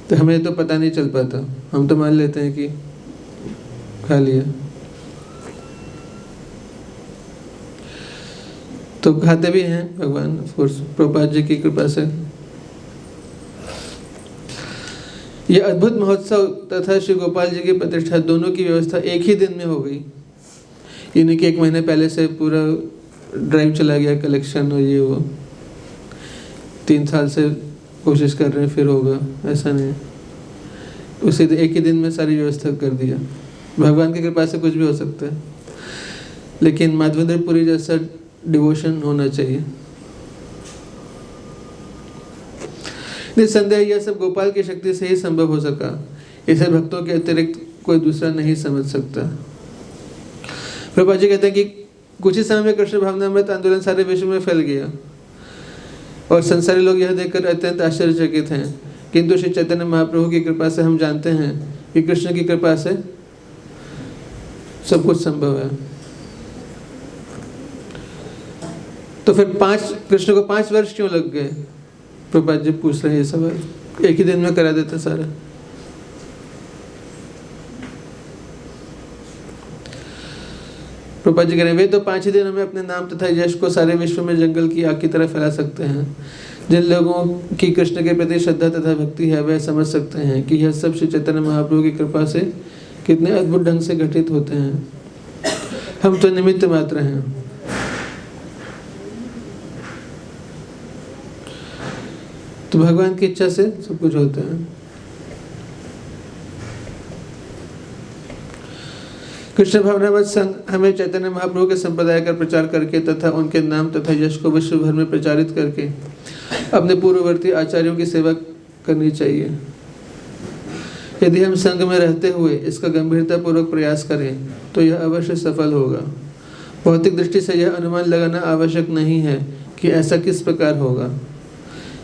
तो हमें तो पता नहीं चल पाता, हम तो मान लेते हैं कि खा लिया। तो खाते भी हैं भगवान, प्रभुपाद जी की कृपा से। यह अद्भुत महोत्सव तथा श्री गोपाल जी की प्रतिष्ठा दोनों की व्यवस्था एक ही दिन में हो गई। यानी कि 1 महीने पहले से पूरा ड्राइव चला गया, कलेक्शन और ये वो। 3 साल से कोशिश कर रहे हैं, फिर होगा, ऐसा नहीं। उसी एक ही दिन में सारी व्यवस्था कर दिया। भगवान की कृपा से कुछ भी हो सकता है, लेकिन माधवेंद्रपुरी जैसा डिवोशन होना चाहिए। निस्संदेह यह सब गोपाल की शक्ति से ही संभव हो सका। इसे भक्तों के अतिरिक्त कोई दूसरा नहीं समझ सकता। प्रभुपाद जी कहते हैं कि कुछ ही समय में कृष्ण भावनामृत आंदोलन सारे विश्व में फैल गया और संसारी लोग यह देखकर अत्यंत आश्चर्यचकित हैं। किंतु श्री चैतन्य महाप्रभु की कृपा से हम जानते हैं कि कृष्ण की कृपा से सब कुछ संभव है। तो फिर कृष्ण को 5 वर्ष क्यों लग गए? प्रभुपाद जी पूछ रहे हैं ये सवाल। एक ही दिन में करा देते सारा। प्रभुपाद जी कह रहे हैं, वे तो 5 ही दिनों में अपने नाम तथा यश को सारे विश्व में जंगल की आग की तरह फैला सकते हैं। जिन लोगों की कृष्ण के प्रति श्रद्धा तथा भक्ति है, वे समझ सकते हैं कि यह सब श्री चैतन्य महाप्रभु की कृपा से कितने अद्भुत ढंग से घटित होते हैं। हम तो निमित्त मात्र हैं। तो भगवान की इच्छा से सब कुछ होता है। कृष्ण भावनामृत संघ हमें चैतन्य महाप्रभु के संप्रदाय का प्रचार करके तथा उनके नाम तथा यश को विश्व भर में प्रचारित करके अपने पूर्ववर्ती आचार्यों की सेवा करनी चाहिए। यदि हम संघ में रहते हुए इसका गंभीरतापूर्वक प्रयास करें तो यह अवश्य सफल होगा। भौतिक दृष्टि से यह अनुमान लगाना आवश्यक नहीं है कि ऐसा किस प्रकार होगा,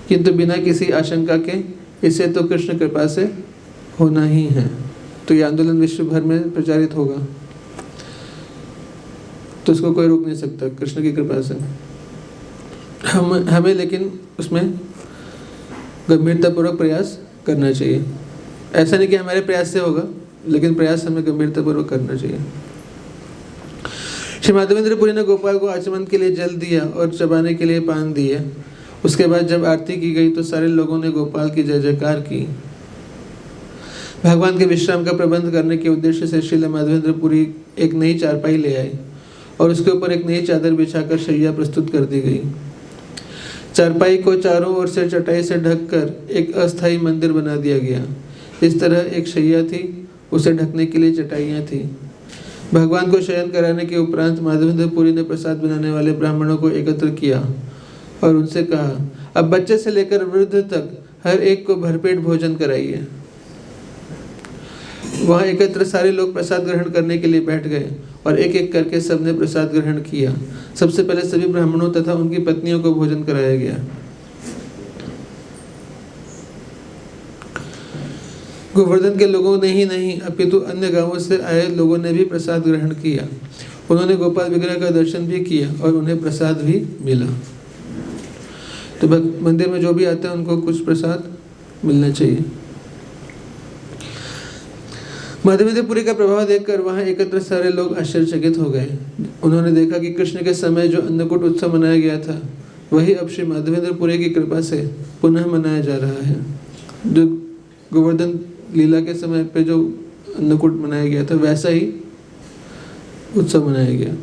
किंतु बिना किसी आशंका के इसे तो कृष्ण कृपा से होना ही है। तो यह आंदोलन विश्व भर में प्रचारित होगा, तो इसको कोई रोक नहीं सकता कृष्ण की कृपा से। हमें लेकिन उसमें गंभीरतापूर्वक प्रयास करना चाहिए। ऐसा नहीं कि हमारे प्रयास से होगा, लेकिन प्रयास हमें गंभीरतापूर्वक करना चाहिए। श्री माधवेंद्रपुरी ने गोपाल को आचमन के लिए जल दिया और चबाने के लिए पान दिए। उसके बाद जब आरती की गई तो सारे लोगों ने गोपाल की जय जयकार की। भगवान के विश्राम का प्रबंध करने के उद्देश्य से श्रील माधवेंद्रपुरी एक नई चारपाई ले आए और उसके ऊपर एक नई चादर बिछाकर शैया प्रस्तुत कर दी गई। चारपाई को चारों ओर से चटाई से ढककर एक अस्थायी मंदिर बना दिया गया। इस तरह एक शैया थी, उसे ढकने के लिए चटाइयाँ थी। भगवान को शयन कराने के उपरांत माधवेंद्रपुरी ने प्रसाद बनाने वाले ब्राह्मणों को एकत्र किया और उनसे कहा, अब बच्चे से लेकर वृद्ध तक हर एक को भरपेट भोजन कराइए। वहाँ एकत्र सारे लोग प्रसाद ग्रहण करने के लिए बैठ गए और एक एक करके सबने प्रसाद ग्रहण किया। सबसे पहले सभी ब्राह्मणों तथा उनकी पत्नियों को भोजन कराया गया। गोवर्धन के लोगों ने ही नहीं अपितु अन्य गांवों से आए लोगों ने भी प्रसाद ग्रहण किया। उन्होंने गोपाल विग्रह का दर्शन भी किया और उन्हें प्रसाद भी मिला। तो मंदिर में जो भी आते हैं उनको कुछ प्रसाद मिलना चाहिए। माधवेंद्रपुरी का प्रभाव देखकर वहां एकत्र सारे लोग आश्चर्यचकित हो गए। उन्होंने देखा कि कृष्ण के समय जो अन्नकूट उत्सव मनाया गया था वही अब श्री माधवेंद्रपुरी की कृपा से पुनः मनाया जा रहा है। जो गोवर्धन लीला के समय पे जो अन्नकूट मनाया गया था वैसा ही उत्सव मनाया गया।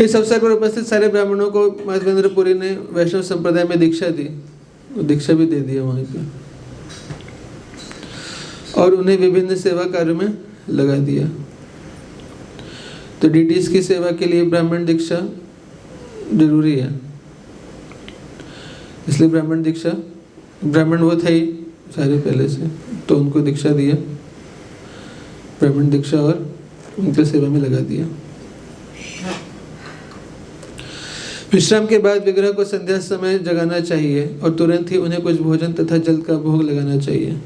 इस अवसर पर उपस्थित सारे ब्राह्मणों को माधवेंद्रपुरी ने वैष्णव संप्रदाय में दीक्षा दी, दीक्षा भी दे दी वहां पे, और उन्हें विभिन्न सेवा कार्यों में लगा दिया। तो डीटीज की सेवा के लिए ब्राह्मण दीक्षा जरूरी है, इसलिए ब्राह्मण दीक्षा, ब्राह्मण वो थे ही सारे पहले से, तो उनको दीक्षा दिया, ब्राह्मण दीक्षा, और उनकी सेवा में लगा दिया। विश्राम के बाद विग्रह को संध्या समय जगाना चाहिए और तुरंत ही उन्हें कुछ भोजन तथा जल का भोग लगाना चाहिए।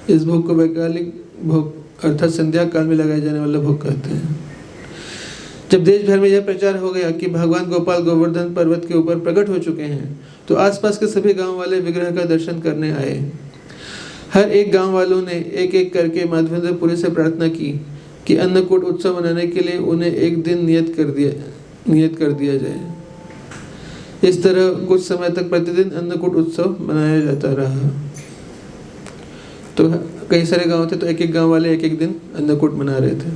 इस भोग को वैज्ञानिक भोग अर्थात संध्या काल में लगाए जाने वाला भोग कहते हैं। जब देश भर में यह प्रचार हो गया कि भगवान गोपाल गोवर्धन पर्वत के ऊपर प्रकट हो चुके हैं, तो आसपास के सभी गांव वाले विग्रह का दर्शन करने आए। हर एक गांव वालों ने एक एक करके माधवेंद्रपुरी से प्रार्थना की कि अन्नकूट उत्सव मनाने के लिए उन्हें एक दिन नियत कर दिया जाए। इस तरह कुछ समय तक प्रतिदिन अन्नकूट उत्सव मनाया जाता रहा। तो कई सारे गांव थे, तो एक एक गांव वाले एक एक दिन अन्नकूट मना रहे थे।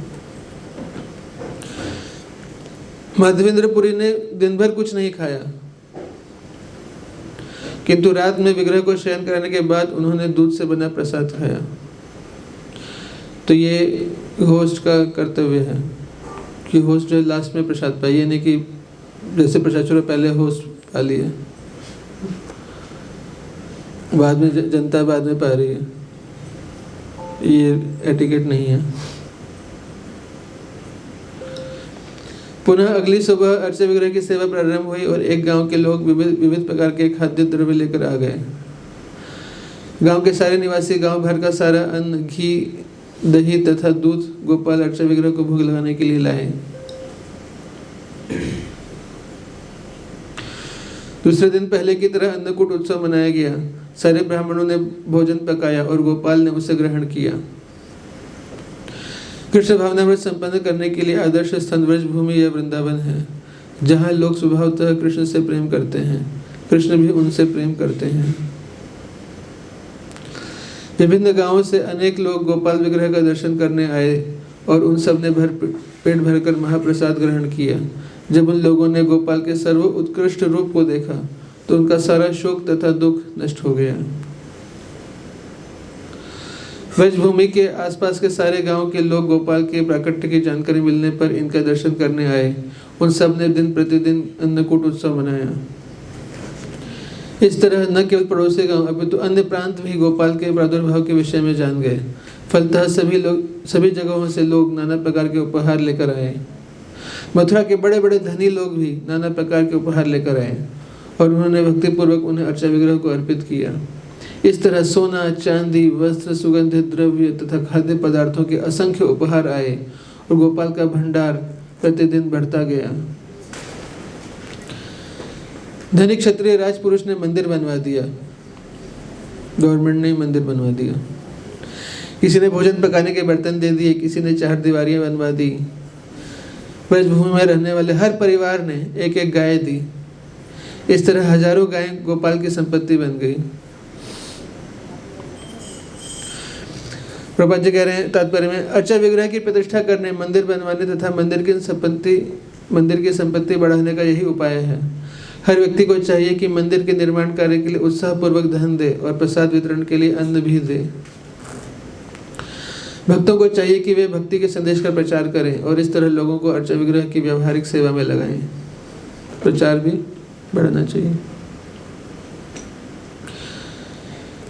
माधवेंद्रपुरी ने दिन भर कुछ नहीं खाया, किंतु रात में विग्रह को शयन कराने के बाद उन्होंने दूध से बना प्रसाद खाया। तो ये होस्ट का कर्तव्य है कि होस्ट जो लास्ट में प्रसाद पाए, ये नहीं कि जैसे प्रसाद पहले होस्ट पा लिए, बाद में जनता बाद में पा रही है, ये एटिकेट नहीं है। पुनः अगली सुबह अर्चा विग्रह की सेवा प्रारंभ हुई और एक गांव के लोग विविध प्रकार के खाद्य द्रव्य लेकर आ गए। गांव के सारे निवासी गांव भर का सारा अन्न, घी, दही तथा दूध गोपाल अर्चा विग्रह को भोग लगाने के लिए लाए। दूसरे दिन पहले की तरह अन्नकूट उत्सव मनाया गया। सारे ब्राह्मणों ने भोजन पकाया और गोपाल ने उसे ग्रहण किया। कृष्ण भावनामृत संपन्न करने के लिए आदर्श स्थान व्रज भूमि या वृंदावन है, जहाँ लोग स्वभावतः कृष्ण से प्रेम करते हैं। कृष्ण भी उनसे प्रेम करते हैं। विभिन्न गांवों से अनेक लोग गोपाल विग्रह का दर्शन करने आए और उन सब ने पेट भरकर महाप्रसाद ग्रहण किया। जब उन लोगों ने गोपाल के सर्व उत्कृष्ट रूप को देखा तो उनका सारा शोक तथा दुख नष्ट हो गया। व्रजभूमि के आसपास के सारे गांव के लोग गोपाल के प्राकट्य की जानकारी मिलने पर इनका दर्शन करने आए। उन सब ने दिन प्रतिदिन अन्नकूट उत्सव मनाया। इस तरह न केवल पड़ोसी गांव अपितु अन्य प्रांत भी गोपाल के प्रादुर्भाव के विषय में जान गए। फलतः सभी जगहों से लोग नाना प्रकार के उपहार लेकर आए। मथुरा के बड़े बड़े धनी लोग भी नाना प्रकार के उपहार लेकर आए और उन्होंने भक्तिपूर्वक उन्हें अर्चा विग्रह को अर्पित किया। इस तरह सोना, चांदी, वस्त्र, सुगंधित द्रव्य तथा खाद्य पदार्थों के असंख्य उपहार आए और गोपाल का भंडार प्रतिदिन बढ़ता गया। धनी क्षत्रिय राजपुरुष ने मंदिर बनवा दिया, गवर्नमेंट ने मंदिर बनवा दिया। किसी ने भोजन पकाने के बर्तन दे दिए, किसी ने 4 दीवारियां बनवा दी। ब्रजभूमि में रहने वाले हर परिवार ने एक एक गाय दी। इस तरह हजारों गायें गोपाल की संपत्ति बन गई। प्रभुपाद जी कह रहे हैं तात्पर्य में, अर्चा विग्रह की प्रतिष्ठा करने, मंदिर बनवाने तथा मंदिर की संपत्ति बढ़ाने का यही उपाय है। हर व्यक्ति को चाहिए कि मंदिर के निर्माण कार्य के लिए उत्साहपूर्वक धन दे और प्रसाद वितरण के लिए अन्न भी दे। भक्तों को चाहिए कि वे भक्ति के संदेश का प्रचार करें और इस तरह लोगों को अर्चा विग्रह की व्यावहारिक सेवा में लगाएं। प्रचार भी बढ़ाना चाहिए।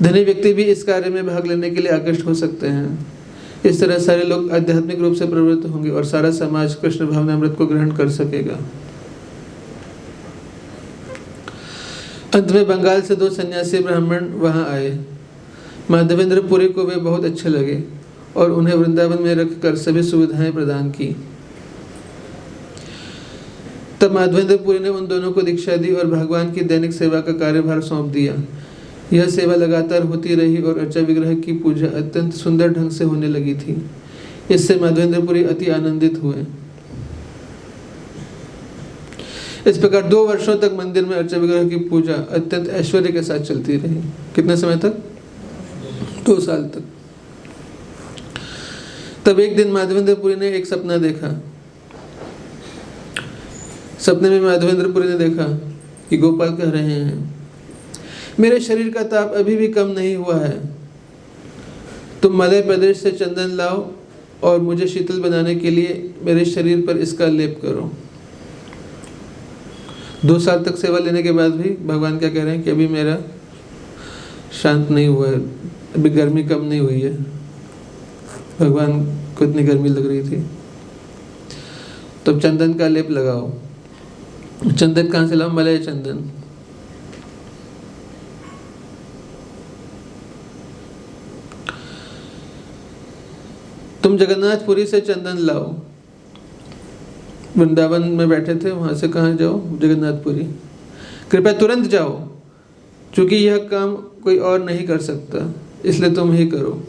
धनी व्यक्ति भी इस कार्य में भाग लेने के लिए आकृष्ट हो सकते हैं। इस तरह सारे लोग आध्यात्मिक रूप से प्रवृत्त होंगे और सारा समाज कृष्ण भावनामृत को ग्रहण कर सकेगा। अंत में बंगाल से 2 सन्यासी ब्राह्मण वहां आए। माधवेंद्रपुरी को वे बहुत अच्छे लगे और उन्हें वृंदावन में रखकर सभी सुविधाएं प्रदान की। तब माधवेंद्रपुरी ने उन दोनों को दीक्षा दी और भगवान की दैनिक सेवा का कार्यभार सौंप दिया। यह सेवा लगातार होती रही और अर्चा विग्रह की पूजा अत्यंत सुंदर ढंग से होने लगी थी। इससे माधवेंद्रपुरी अति आनंदित हुए। इस प्रकार 2 वर्षों तक मंदिर में अर्चा विग्रह की पूजा अत्यंत ऐश्वर्य के साथ चलती रही। कितने समय तक? 2 साल तक। तब एक दिन माधवेंद्रपुरी ने एक सपना देखा। सपने में माधवेंद्रपुरी ने देखा कि गोपाल कह रहे हैं, मेरे शरीर का ताप अभी भी कम नहीं हुआ है। तुम मलय प्रदेश से चंदन लाओ और मुझे शीतल बनाने के लिए मेरे शरीर पर इसका लेप करो। 2 साल तक सेवा लेने के बाद भी भगवान क्या कह रहे हैं कि अभी मेरा शांत नहीं हुआ है, अभी गर्मी कम नहीं हुई है। भगवान को इतनी गर्मी लग रही थी। तब चंदन का लेप लगाओ। चंदन कहाँ से लाओ? मलय चंदन। तुम जगन्नाथपुरी से चंदन लाओ। वृंदावन में बैठे थे, वहां से कहाँ जाओ? जगन्नाथपुरी। कृपया तुरंत जाओ, क्योंकि यह काम कोई और नहीं कर सकता, इसलिए तुम ही करो।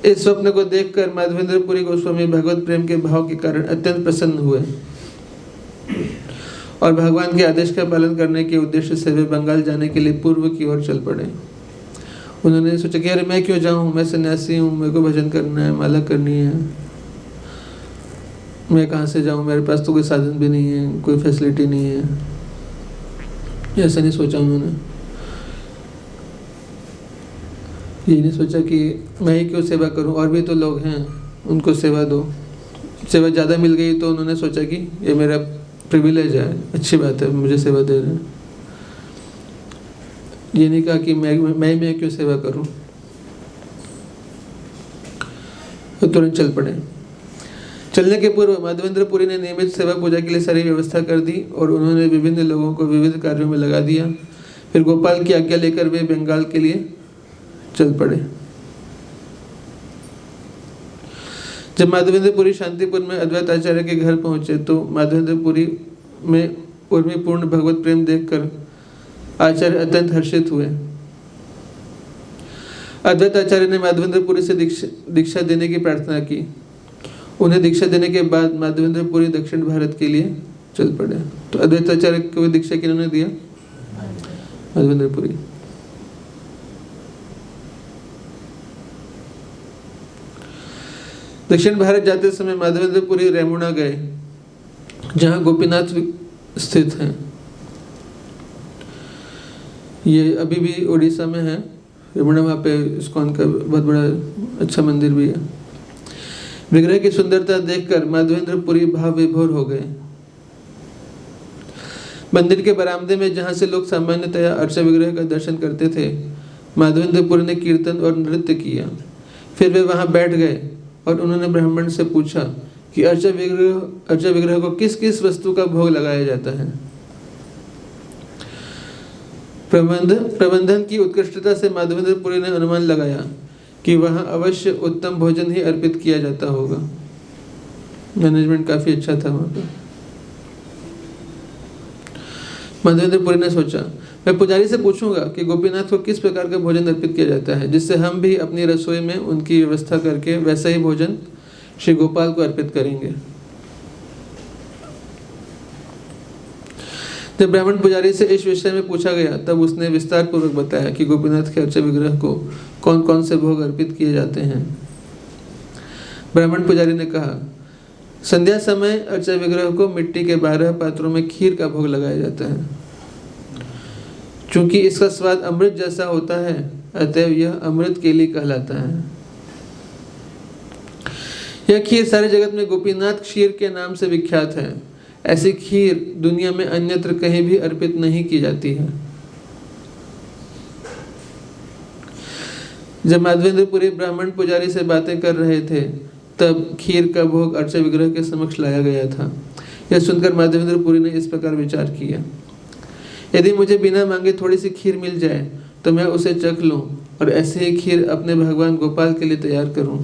इस स्वप्न को देखकर माधवेंद्रपुरी गोस्वामी भगवत प्रेम के भाव के कारण अत्यंत प्रसन्न हुए और भगवान के आदेश का पालन करने के उद्देश्य से वे बंगाल जाने के लिए पूर्व की ओर चल पड़े। उन्होंने सोचा कि अरे मैं क्यों जाऊं, मैं सन्यासी हूं, मेरे को भजन करना है, माला करनी है, मैं कहाँ से जाऊं, मेरे पास तो कोई साधन भी नहीं है, कोई फैसिलिटी नहीं है। ऐसा नहीं सोचा उन्होंने। ये नहीं सोचा कि मैं ही क्यों सेवा करूं, और भी तो लोग हैं, उनको सेवा दो। सेवा ज़्यादा मिल गई तो उन्होंने सोचा कि ये मेरा प्रिविलेज है, अच्छी बात है, मुझे सेवा दे रहे हैं। ये नहीं कहा कि मैं क्यों सेवा करूं। तो तुरंत चल पड़े। चलने के पूर्व माधवेंद्रपुरी ने नियमित सेवा पूजा के लिए सारी व्यवस्था कर दी और उन्होंने विभिन्न लोगों को विविध कार्यों में लगा दिया। फिर गोपाल की आज्ञा लेकर वे बंगाल के लिए चल पड़े। जब माधवेंद्रपुरी शांतिपुर में अद्वैत आचार्य के घर पहुंचे तो माधवेंद्रपुरी में उर्मिपूर्ण भगवत प्रेम देखकर आचार्य अत्यंत हर्षित हुए। अद्वैत आचार्य ने माधवेंद्रपुरी से दीक्षा देने की प्रार्थना की। उन्हें दीक्षा देने के बाद माधवेंद्रपुरी दक्षिण भारत के लिए चल पड़े। तो अद्वैत आचार्य को दीक्षा किन्होंने दिया? माधवेंद्रपुरी। दक्षिण भारत जाते समय माधवेंद्रपुरी रेमुणा गए, जहां गोपीनाथ स्थित हैं। ये अभी भी उड़ीसा में है रेमुणा। वहाँ पे इस्कॉन का बहुत बड़ा अच्छा मंदिर भी है। विग्रह की सुंदरता देखकर माधवेंद्रपुरी भाव विभोर हो गए। मंदिर के बरामदे में जहाँ से लोग सामान्यतया अर्चा विग्रह का दर्शन करते थे, माधवेंद्रपुरी ने कीर्तन और नृत्य किया। फिर वे वहाँ बैठ गए और उन्होंने ब्राह्मण से पूछा कि अर्चा विग्रह को किस किस वस्तु का भोग लगाया जाता है। प्रबंधन की उत्कृष्टता से माधवेंद्रपुरी ने अनुमान लगाया कि वहां अवश्य उत्तम भोजन ही अर्पित किया जाता होगा। मैनेजमेंट काफी अच्छा था वहां पर। माधवेंद्रपुरी ने सोचा, मैं पुजारी से पूछूंगा कि गोपीनाथ को किस प्रकार का भोजन अर्पित किया जाता है, जिससे हम भी अपनी रसोई में उनकी व्यवस्था करके वैसा ही भोजन श्री गोपाल को अर्पित करेंगे। जब ब्राह्मण पुजारी से इस विषय में पूछा गया तब उसने विस्तार पूर्वक बताया कि गोपीनाथ के अर्चा विग्रह को कौन कौन से भोग अर्पित किए जाते हैं। ब्राह्मण पुजारी ने कहा, संध्या समय अर्चा विग्रह को मिट्टी के 12 पात्रों में खीर का भोग लगाया जाता है। चूंकि इसका स्वाद अमृत जैसा होता है, अतएव यह अमृत केली कहलाता है। यह खीर सारे जगत में गोपीनाथ क्षीर के नाम से विख्यात है। ऐसी खीर दुनिया में अन्यत्र कहीं भी अर्पित नहीं की जाती है। जब माधवेंद्रपुरी ब्राह्मण पुजारी से बातें कर रहे थे तब खीर का भोग अर्चा विग्रह के समक्ष लाया गया था। यह सुनकर माधवेंद्रपुरी ने इस प्रकार विचार किया, यदि मुझे बिना मांगे थोड़ी सी खीर मिल जाए तो मैं उसे चख लूं और ऐसे ही खीर अपने भगवान गोपाल के लिए तैयार करूं।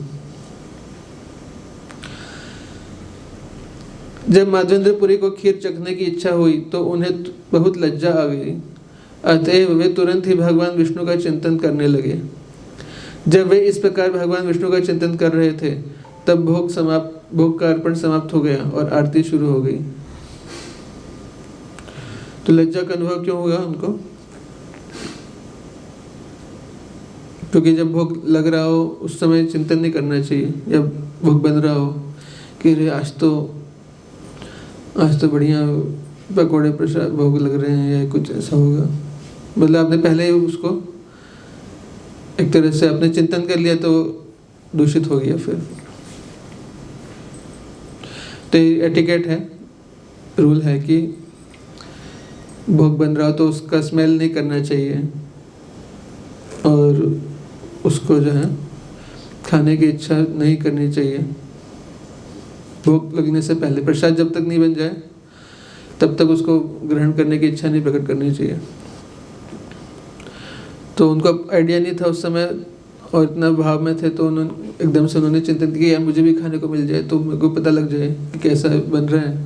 जब माधवेंद्रपुरी को खीर चखने की इच्छा हुई तो उन्हें बहुत लज्जा आ गई, अतएव वे तुरंत ही भगवान विष्णु का चिंतन करने लगे। जब वे इस प्रकार भगवान विष्णु का चिंतन कर रहे थे तब भोग का अर्पण समाप्त हो गया और आरती शुरू हो गई। तो लज्जा का अनुभव क्यों हुआ उनको? क्योंकि जब भोग लग रहा हो उस समय चिंतन नहीं करना चाहिए, या भोग बन रहा हो कि अरे आज तो बढ़िया पकौड़े प्रसाद भोग लग रहे हैं या कुछ ऐसा होगा, मतलब आपने पहले ही उसको एक तरह से आपने चिंतन कर लिया तो दूषित हो गया। फिर तो एटिकेट है, रूल है कि भोग बन रहा हो तो उसका स्मेल नहीं करना चाहिए और उसको जो है खाने की इच्छा नहीं करनी चाहिए। भोग लगने से पहले प्रसाद जब तक नहीं बन जाए तब तक उसको ग्रहण करने की इच्छा नहीं प्रकट करनी चाहिए। तो उनको आइडिया नहीं था उस समय और इतना भाव में थे तो उन्होंने चिंतन किया मुझे भी खाने को मिल जाए तो मेरे को पता लग जाए कि कैसा बन रहा है,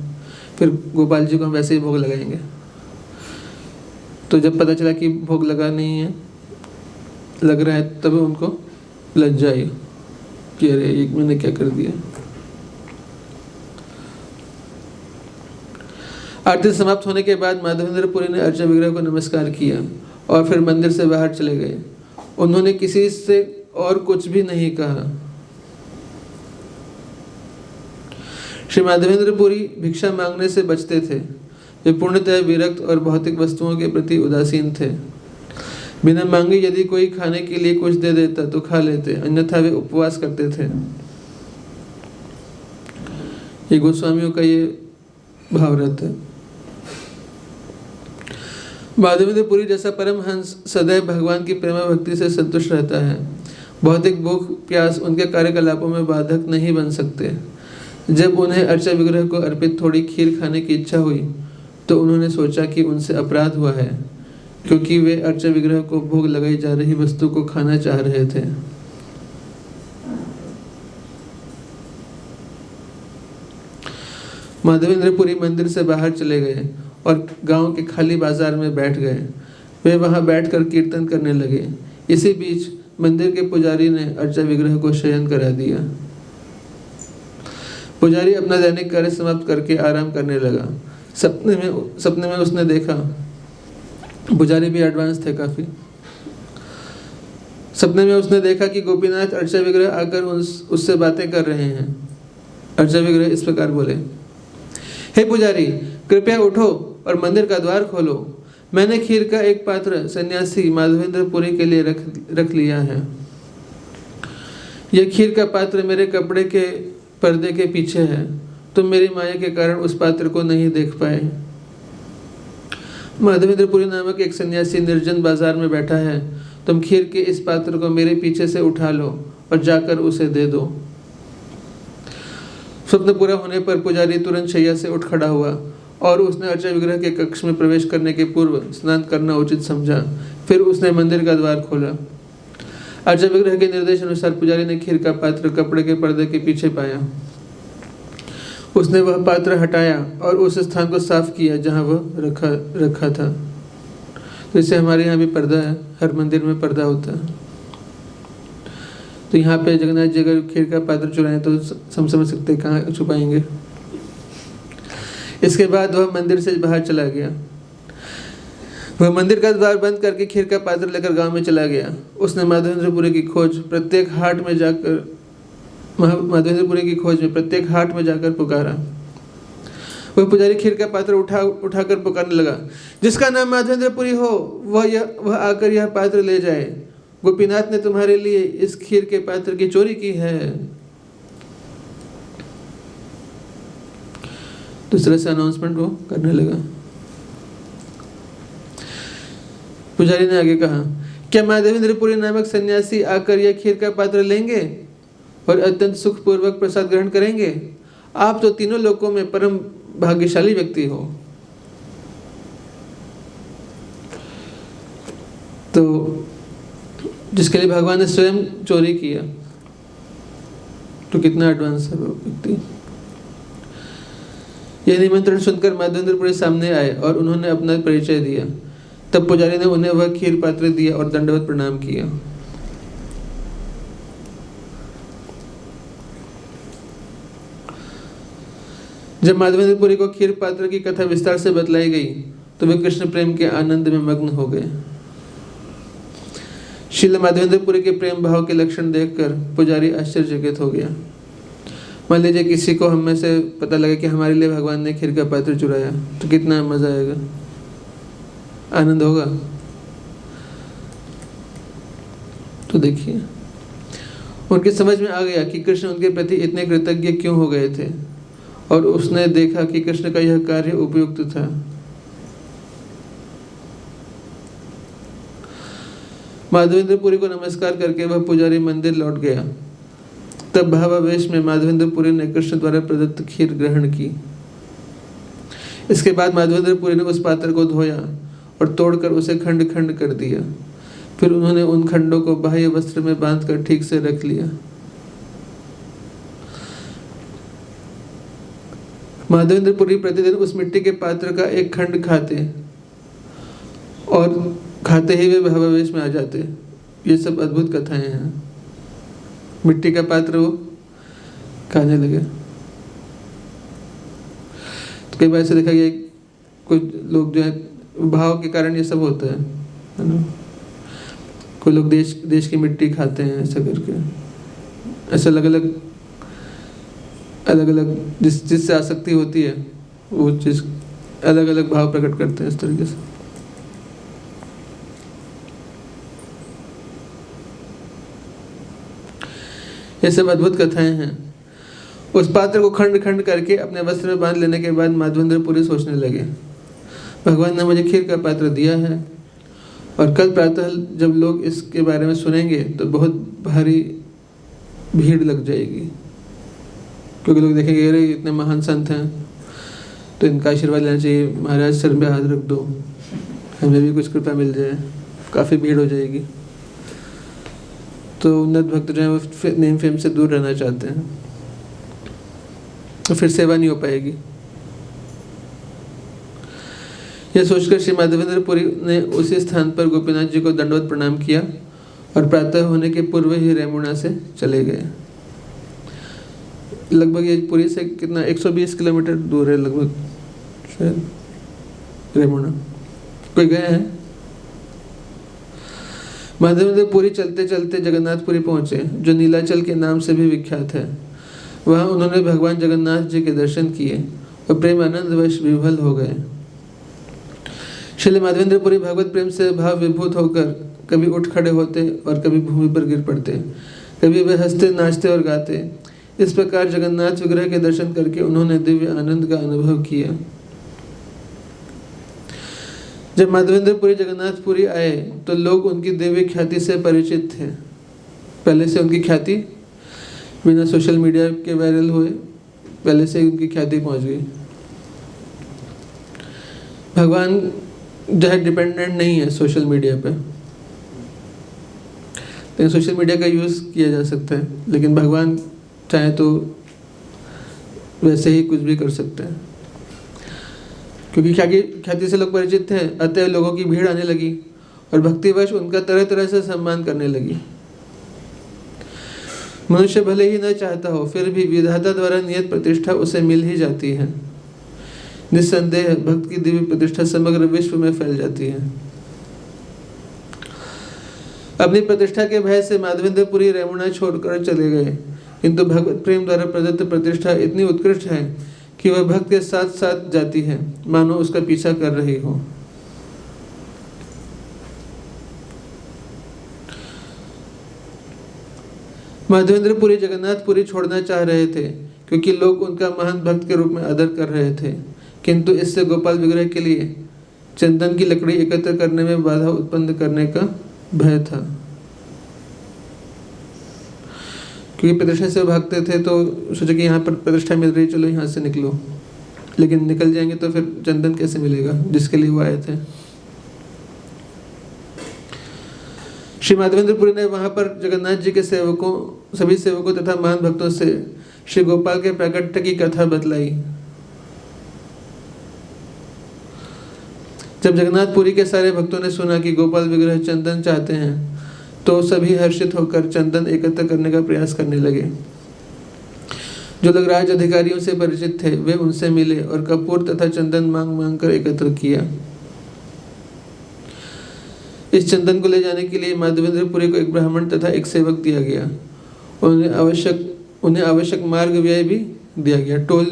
फिर गोपाल जी को हम वैसे ही भोग लगाएंगे। तो जब पता चला कि भोग लगा नहीं है, लग रहा है, तब उनको लज्जा आई कि अरे एक मैंने क्या कर दिया। आरती समाप्त होने के बाद माधवेंद्रपुरी ने अर्चा विग्रह को नमस्कार किया और फिर मंदिर से बाहर चले गए। उन्होंने किसी से और कुछ भी नहीं कहा। श्री माधवेंद्रपुरी भिक्षा मांगने से बचते थे। वे पूर्णतः विरक्त और भौतिक वस्तुओं के प्रति उदासीन थे। बिना मांगे यदि कोई खाने के लिए कुछ दे देता तो खा लेते, अन्यथा वे उपवास करते थे। ये गोस्वामियों का ये भाव रहता है। माधवेंद्रपुरी जैसा परमहंस सदैव भगवान की प्रेम भक्ति से संतुष्ट रहता है। भौतिक भूख प्यास उनके कार्यकलापों में बाधक नहीं बन सकते। जब उन्हें अर्चा विग्रह को अर्पित थोड़ी खीर खाने की इच्छा हुई तो उन्होंने सोचा कि उनसे अपराध हुआ है, क्योंकि वे अर्चा विग्रह को भोग लगाई जा रही वस्तु को खाना चाह रहे थे। माधवेंद्रपुरी मंदिर से बाहर चले गए और गांव के खाली बाजार में बैठ गए। वे वहां बैठकर कीर्तन करने लगे। इसी बीच मंदिर के पुजारी ने अर्चा विग्रह को शयन करा दिया। पुजारी अपना दैनिक कार्य समाप्त करके आराम करने लगा। सपने में उसने देखा, पुजारी भी एडवांस थे काफी। सपने में उसने देखा कि गोपीनाथ अर्चा विग्रह आकर उससे बातें कर रहे हैं। अर्चा विग्रह इस प्रकार बोले, हे पुजारी, कृपया उठो और मंदिर का द्वार खोलो। मैंने खीर का एक पात्र सन्यासी माधवेंद्रपुरी के लिए रख लिया है। यह खीर का पात्र मेरे कपड़े के पर्दे के पीछे है। तुम मेरी माया के कारण उस पात्र को नहीं देख पाए। माधवेंद्रपुरी नामक एक सन्यासी निर्जन बाजार में बैठा है। तुम खीर के इस पात्र को मेरे पीछे से उठा लो और जाकर उसे दे दो। स्वप्न पूरा होने पर पुजारी तुरंत शैया से उठ खड़ा हुआ और उसने अर्चा विग्रह के कक्ष में प्रवेश करने के पूर्व स्नान करना उचित समझा। फिर उसने मंदिर का द्वार खोला। अर्चा विग्रह के निर्देश अनुसार पुजारी ने खीर का पात्र कपड़े के पर्दे के पीछे पाया। उसने वह पात्र हटाया और उस स्थान को साफ किया जहां वह रखा था। जैसे हमारे यहाँ भी पर्दा है, हर मंदिर में पर्दा होता है। तो यहाँ पे जगन्नाथ जी अगर खीर का पात्र चुराएं तो हम समझ सकते हैं कहाँ छुपाएंगे। इसके बाद वह मंदिर से बाहर चला गया। वह मंदिर का द्वार बंद करके खीर का पात्र लेकर गांव में चला गया। उसने माधवेंद्रपुरी की खोज प्रत्येक हाट में जाकर पुकारा। वह पुजारी खीर का पात्र उठाकर पुकारने लगा, जिसका नाम माधवेंद्रपुरी हो वह आकर यह पात्र ले जाए। गोपीनाथ ने तुम्हारे लिए इस खीर के पात्र की चोरी की है। दूसरे से अनाउंसमेंट वो करने लगा। पुजारी ने आगे कहा, क्या माधवेंद्रपुरी नामक सन्यासी आकर यह खीर का पात्र लेंगे और अत्यंत सुखपूर्वक प्रसाद ग्रहण करेंगे? आप तो तीनों लोकों में परम भाग्यशाली व्यक्ति हो। तो जिसके लिए भगवान ने स्वयं चोरी किया, तो कितना एडवांस है वो व्यक्ति। यह निमंत्रण सुनकर माधवेंद्रपुरी सामने आए और उन्होंने अपना परिचय दिया। तब पुजारी ने उन्हें वह खीर पात्र दिया और दंडवत प्रणाम किया। जब माधवेंद्रपुरी को खीर पात्र की कथा विस्तार से बतलाई गई तो वे कृष्ण प्रेम के आनंद में मग्न हो गए। श्रील माधवेंद्रपुरी के प्रेम भाव के लक्षण देखकर पुजारी आश्चर्यचकित हो गया। मान लीजिए किसी को हम में से पता लगे कि हमारे लिए भगवान ने खीर का पात्र चुराया, तो कितना मजा आएगा, आनंद होगा। तो देखिए, उनकी समझ में आ गया कि कृष्ण उनके प्रति इतने कृतज्ञ क्यों हो गए थे, और उसने देखा कि कृष्ण का यह कार्य उपयुक्त था। माधवेंद्रपुरी को नमस्कार करके वह पुजारी मंदिर लौट गया। तब भावावेश में माधवेंद्रपुरी ने कृष्ण द्वारा प्रदत्त खीर ग्रहण की। इसके बाद माधवेंद्रपुरी ने उस पात्र को धोया और तोड़कर उसे खंड खंड कर दिया। फिर उन्होंने उन खंडों को बाह्य वस्त्र में बांधकर ठीक से रख लिया। माधवेंद्रपुरी प्रतिदिन उस मिट्टी के पात्र का एक खंड खाते और खाते ही वे भावावेश में आ जाते। ये सब अद्भुत कथाएं हैं। मिट्टी का पात्र वो खाने लगे। तो कई बार ऐसे देखा गया, कुछ लोग जो है भाव के कारण ये सब होता है ना। कोई लोग देश की मिट्टी खाते हैं, ऐसा करके, ऐसे अलग अलग जिससे आसक्ति होती है वो चीज अलग अलग भाव प्रकट करते हैं इस तरीके से। ये सब अद्भुत कथाएं हैं। उस पात्र को खंड खंड करके अपने वस्त्र में बांध लेने के बाद माधवेंद्रपुरी सोचने लगे, भगवान ने मुझे खीर का पात्र दिया है और कल प्रातः जब लोग इसके बारे में सुनेंगे तो बहुत भारी भीड़ लग जाएगी, क्योंकि लोग देखेंगे अरे इतने महान संत हैं तो इनका आशीर्वाद लेना चाहिए, महाराज सर में हाथ रख दो, हमें भी कुछ कृपा मिल जाए। काफ़ी भीड़ हो जाएगी। तो उन्नत भक्त जो है वो नेम फेम से दूर रहना चाहते हैं, तो फिर सेवा नहीं हो पाएगी। यह सोचकर श्री माधवेंद्रपुरी ने उसी स्थान पर गोपीनाथ जी को दंडवत प्रणाम किया और प्रातः होने के पूर्व ही रेमुणा से चले गए। लगभग ये पुरी से कितना 120 किलोमीटर दूर है लगभग शायद रेमुणा। कोई गए हैं? माधवेंद्रपुरी चलते चलते जगन्नाथपुरी पहुंचे, जो नीलाचल के नाम से भी विख्यात है। वहां उन्होंने भगवान जगन्नाथ जी के दर्शन किए और प्रेम आनंदवश विह्वल हो गए। श्री माधवेंद्रपुरी भगवत प्रेम से भाव विभूत होकर कभी उठ खड़े होते और कभी भूमि पर गिर पड़ते, कभी वे हंसते नाचते और गाते। इस प्रकार जगन्नाथ विग्रह के दर्शन करके उन्होंने दिव्य आनंद का अनुभव किया। जब माधवेंद्रपुरी जगन्नाथपुरी आए तो लोग उनकी दिव्य ख्याति से परिचित थे। पहले से उनकी ख्याति बिना सोशल मीडिया के वायरल हुए, पहले से ही उनकी ख्याति पहुंच गई। भगवान जो है डिपेंडेंट नहीं है सोशल मीडिया पे, लेकिन सोशल मीडिया का यूज़ किया जा सकता है, लेकिन भगवान चाहे तो वैसे ही कुछ भी कर सकते हैं। क्योंकि ख्याति से लोग परिचित थे, अतः लोगों की भीड़ आने लगी और भक्तिवश उनका तरह तरह से सम्मान करने लगी। मनुष्य भले ही न चाहता हो, फिर भी विधाता द्वारा नियत प्रतिष्ठा उसे मिल ही जाती है। निस्संदेह भक्त की दिव्य प्रतिष्ठा समग्र विश्व में फैल जाती है। अपनी प्रतिष्ठा के भय से माधवेंद्रपुरी रेमुणा छोड़कर चले गए, किंतु भगवत प्रेम द्वारा प्रदत्त प्रतिष्ठा इतनी उत्कृष्ट है कि वह भक्त के साथ साथ जाती है, मानो उसका पीछा कर रही हो। माधवेंद्रपुरी जगन्नाथपुरी छोड़ना चाह रहे थे, क्योंकि लोग उनका महान भक्त के रूप में आदर कर रहे थे, किंतु इससे गोपाल विग्रह के लिए चंदन की लकड़ी एकत्र करने में बाधा उत्पन्न करने का भय था। क्योंकि प्रतिष्ठा से भागते थे तो सोचे कि यहाँ पर प्रतिष्ठा मिल रही, चलो यहाँ से निकलो, लेकिन निकल जाएंगे तो फिर चंदन कैसे मिलेगा जिसके लिए वो आए थे। श्री माधवेंद्रपुरी ने वहां पर जगन्नाथ जी के सेवकों, सभी सेवकों तथा महान भक्तों से श्री गोपाल के प्राकट्य की कथा बतलाई। जब जगन्नाथपुरी के सारे भक्तों ने सुना कि गोपाल विग्रह चंदन चाहते हैं तो सभी हर्षित होकर चंदन एकत्र करने का प्रयास करने लगे। जो लोग राज अधिकारियों से परिचित थे वे उनसे मिले और कपूर तथा चंदन मांग मांग कर एकत्र किया। इस चंदन को ले जाने के लिए माधवेंद्रपुरी को एक ब्राह्मण तथा एक सेवक दिया गया। उन्हें आवश्यक मार्ग व्यय भी दिया गया। टोल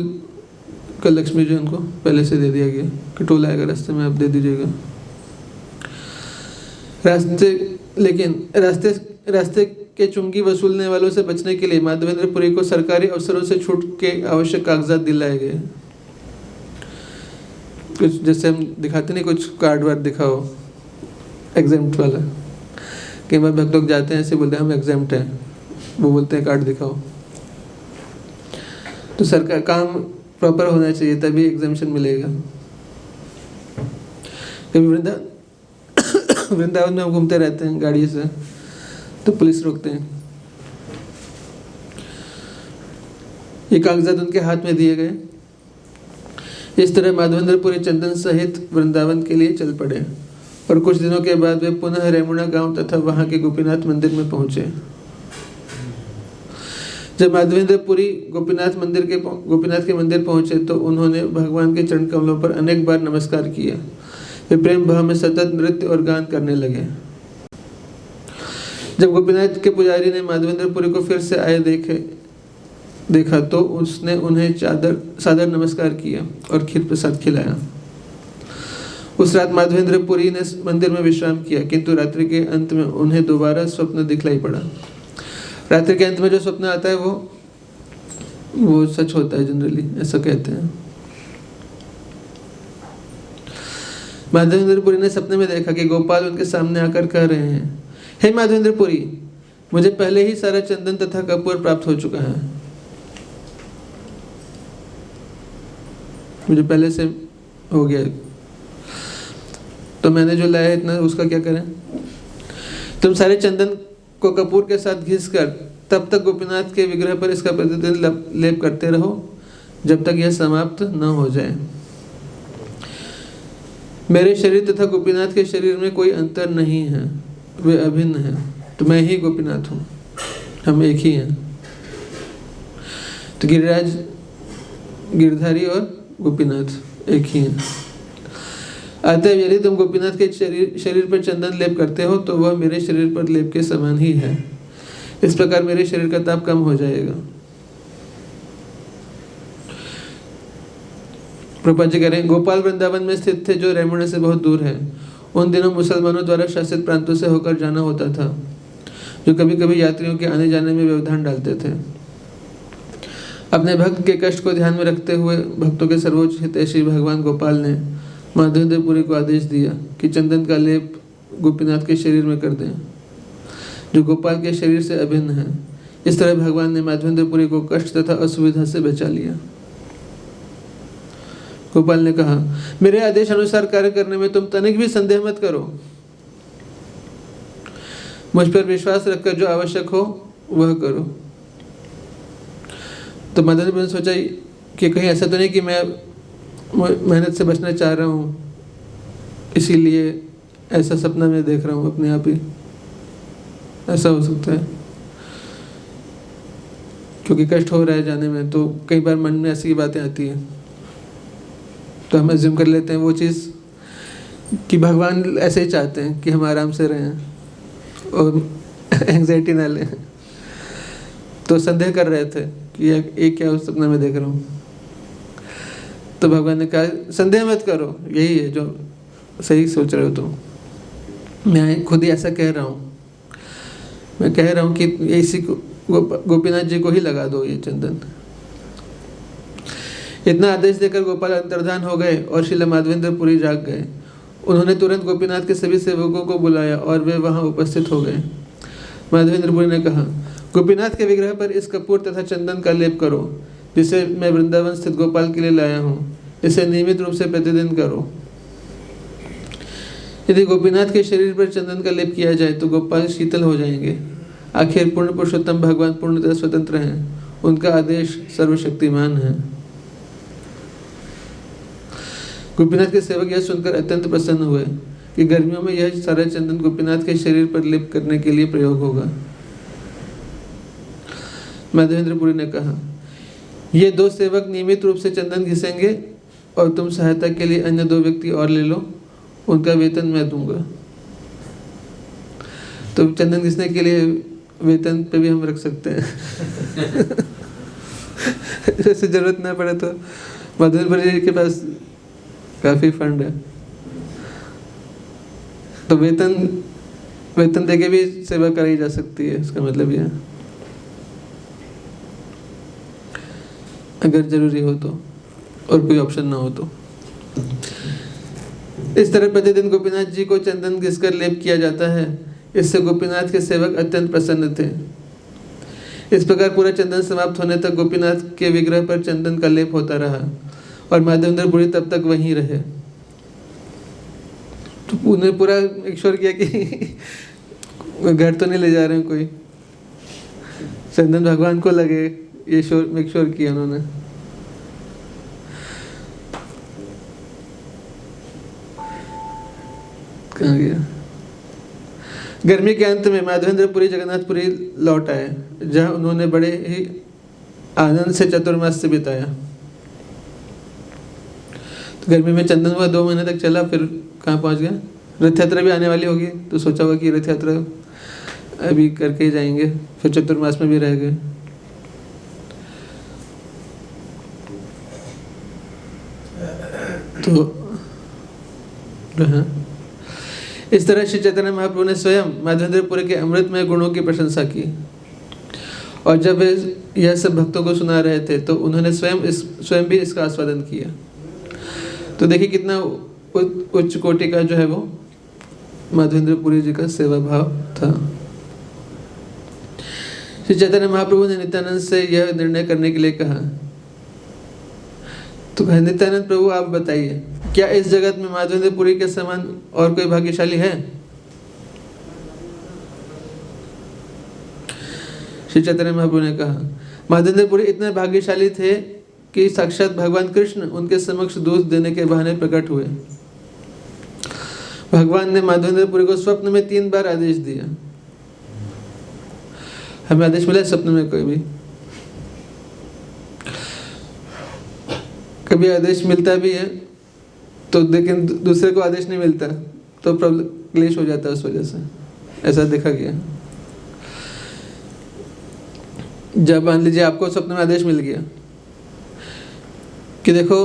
का लक्ष्मी जी उनको पहले से दे दिया गया कि टोल आएगा रास्ते में, आप दे दीजिएगा। रास्ते के चुंगी वसूलने वालों से बचने के लिए माधवेंद्रपुरी को सरकारी अफसरों से छूट के आवश्यक कागजात दिलाए गए। कुछ जैसे हम दिखाते नहीं, कुछ कार्ड वार्ड दिखाओ एग्जेम्प्ट वाला। कई बार भक्त लोग जाते हैं ऐसे बोलते हैं हम एग्जेम्प्ट हैं, वो बोलते हैं कार्ड दिखाओ। तो सरकार काम प्रॉपर होना चाहिए तभी एग्जामिशन मिलेगा। कभी वृंदावन में हम घूमते रहते हैं गाड़ी से तो पुलिस रोकते हैं। ये कागजात उनके हाथ में दिए गए। इस तरह माधवेंद्रपुरी चंदन सहित वृंदावन के लिए चल पड़े और कुछ दिनों के बाद वे पुनः रेमुणा गांव तथा वहां के गोपीनाथ मंदिर में पहुंचे। जब माधवेंद्रपुरी गोपीनाथ के मंदिर पहुंचे तो उन्होंने भगवान के चरण कमलों पर अनेक बार नमस्कार किया। वे प्रेम भाव में सतत नृत्य और गान करने लगे। जब गोपीनाथ के पुजारी ने माधवेंद्रपुरी को फिर से आए देखा तो उसने उन्हें सादर नमस्कार किया और खीर प्रसाद खिलाया। उस रात माधवेंद्रपुरी ने मंदिर में विश्राम किया, किंतु रात्रि के अंत में उन्हें दोबारा स्वप्न दिखलाई पड़ा। रात्रि के अंत में जो स्वप्न आता है वो सच होता है, जनरली ऐसा कहते हैं। माधवेंद्रपुरी ने सपने में देखा कि गोपाल उनके सामने आकर कह रहे हैं, हे माधवेंद्रपुरी, मुझे पहले ही सारा चंदन तथा कपूर प्राप्त हो चुका है। मुझे पहले से हो गया, तो मैंने जो लाया इतना उसका क्या करें। तुम सारे चंदन को कपूर के साथ घिसकर तब तक गोपीनाथ के विग्रह पर इसका प्रतिदिन लेप करते रहो जब तक यह समाप्त न हो जाए। मेरे शरीर तथा गोपीनाथ के शरीर में कोई अंतर नहीं है, वे अभिन्न हैं। तो मैं ही गोपीनाथ हूँ, हम एक ही हैं। तो गिरिराज, गिरधारी और गोपीनाथ एक ही हैं। अतः यदि तुम गोपीनाथ के शरीर पर चंदन लेप करते हो तो वह मेरे शरीर पर लेप के समान ही है। इस प्रकार मेरे शरीर का ताप कम हो जाएगा। प्रभुपाद जी कह रहे हैं, गोपाल वृंदावन में स्थित थे जो रेमुणा से बहुत दूर है। उन दिनों मुसलमानों द्वारा शासित प्रांतों से होकर जाना होता था, जो कभी कभी यात्रियों के आने जाने में व्यवधान डालते थे। अपने भक्त के कष्ट को ध्यान में रखते हुए भक्तों के सर्वोच्च हितैषी भगवान गोपाल ने माधवेंद्रपुरी को आदेश दिया कि चंदन का लेप गोपीनाथ के शरीर में कर दें, जो गोपाल के शरीर से अभिन्न है। इस तरह भगवान ने माधवेंद्रपुरी को कष्ट तथा असुविधा से बचा लिया। गोपाल ने कहा, मेरे आदेश अनुसार कार्य करने में तुम तनिक भी संदेह मत करो। मुझ पर विश्वास रखकर जो आवश्यक हो वह करो। तो माधवेंद्रपुरी ने सोचा कि कहीं ऐसा तो नहीं कि मैं मेहनत से बचना चाह रहा हूँ, इसीलिए ऐसा सपना मैं देख रहा हूँ अपने आप ही। ऐसा हो सकता है क्योंकि कष्ट हो रहा है जाने में, तो कई बार मन में ऐसी बातें आती हैं, तो हम अज्यूम कर लेते हैं वो चीज़ कि भगवान ऐसे ही चाहते हैं कि हम आराम से रहें और एंग्जाइटी ना लें। तो संदेह कर रहे थे कि एक क्या उस सपना में देख रहा हूँ। तो भगवान ने कहा, संदेह मत करो, यही है जो सही सोच रहे हो तुम। मैं खुद ही ऐसा कह रहा हूँ। मैं कह रहा हूँ कि इसी को गोपीनाथ जी को ही लगा दो ये चंदन, इतना आदेश देकर गोपाल अंतर्धान हो गए और श्रील माधवेंद्र पुरी जाग गए। उन्होंने तुरंत गोपीनाथ के सभी सेवकों को बुलाया और वे वहां उपस्थित हो गए। माधवेंद्र पुरी ने कहा, गोपीनाथ के विग्रह पर इस कपूर तथा चंदन का लेप करो, जिसे मैं वृंदावन स्थित गोपाल के लिए लाया हूँ। इसे नियमित रूप से प्रतिदिन करो। यदि गोपीनाथ के शरीर पर चंदन का लेप किया जाए तो गोपाल शीतल हो जाएंगे। आखिर पूर्ण पुरुषोत्तम भगवान पूर्णतः स्वतंत्र हैं, उनका आदेश सर्वशक्तिमान है। गोपीनाथ के सेवक यह सुनकर अत्यंत प्रसन्न हुए कि गर्मियों में यह सारा चंदन गोपीनाथ के शरीर पर लेप करने के लिए प्रयोग होगा। माधवेंद्र पुरी ने कहा, ये 2 सेवक नियमित रूप से चंदन घिसेंगे और तुम सहायता के लिए अन्य 2 व्यक्ति और ले लो, उनका वेतन मैं दूंगा। तो चंदन घिसने के लिए वेतन पे भी हम रख सकते हैं। जैसे जरूरत ना पड़े तो माधवेंद्र जी के पास काफी फंड है, तो वेतन देके भी सेवा कराई जा सकती है। इसका मतलब यह, अगर जरूरी हो तो और कोई ऑप्शन ना हो तो। इस तरह प्रतिदिन गोपीनाथ जी को चंदन घिसकर लेप किया जाता है। इससे गोपीनाथ के सेवक अत्यंत प्रसन्न थे। इस प्रकार पूरा चंदन समाप्त होने तक गोपीनाथ के विग्रह पर चंदन का लेप होता रहा और माधवेंद्र पुरी तब तक वहीं रहे। तो उन्होंने पूरा मेक श्योर किया कि घर तो नहीं ले जा रहे हैं कोई, चंदन भगवान को लगे, ये मेक श्योर किया उन्होंने। कहाँ गया? गर्मी के अंत में माधवेंद्र पुरी जगन्नाथपुरी लौट आए, जहां उन्होंने बड़े ही आनंद से चतुर्मास से बिताया। तो गर्मी में चंदन हुआ 2 महीने तक चला, फिर कहाँ पहुंच गया? रथ यात्रा भी आने वाली होगी, तो सोचा हुआ कि रथ यात्रा अभी करके ही जाएंगे, फिर चतुर्मास में भी रह गए। तो इस तरह श्री चैतन्य महाप्रभु ने स्वयं माधवेंद्र पुरी के अमृतमय गुणों की प्रशंसा की, और जब वे यह सब भक्तों को सुना रहे थे तो उन्होंने स्वयं भी इसका आस्वादन किया। तो देखिए कितना उच्च कोटि का जो है वो माधवेंद्र पुरी जी का सेवा भाव था। श्री चैतन्य महाप्रभु ने नित्यानंद से यह निर्णय करने के लिए कहा। तो नित्यानंद प्रभु आप बताइए, क्या इस जगत में माधवेंद्र पुरी के समान और कोई भाग्यशाली है? श्री चैतन्य महाप्रभु ने कहा, माधवेंद्र पुरी इतने भाग्यशाली थे कि साक्षात भगवान कृष्ण उनके समक्ष दूध देने के बहाने प्रकट हुए। भगवान ने माधवेंद्र पुरी को स्वप्न में 3 बार आदेश दिया। हमें आदेश मिला स्वप्न में कोई भी? कभी आदेश मिलता भी है तो, लेकिन दूसरे को आदेश नहीं मिलता तो प्रॉब्लम क्लेश हो जाता है उस वजह से, ऐसा देखा गया। जब मान लीजिए आपको स्वप्न में आदेश मिल गया कि देखो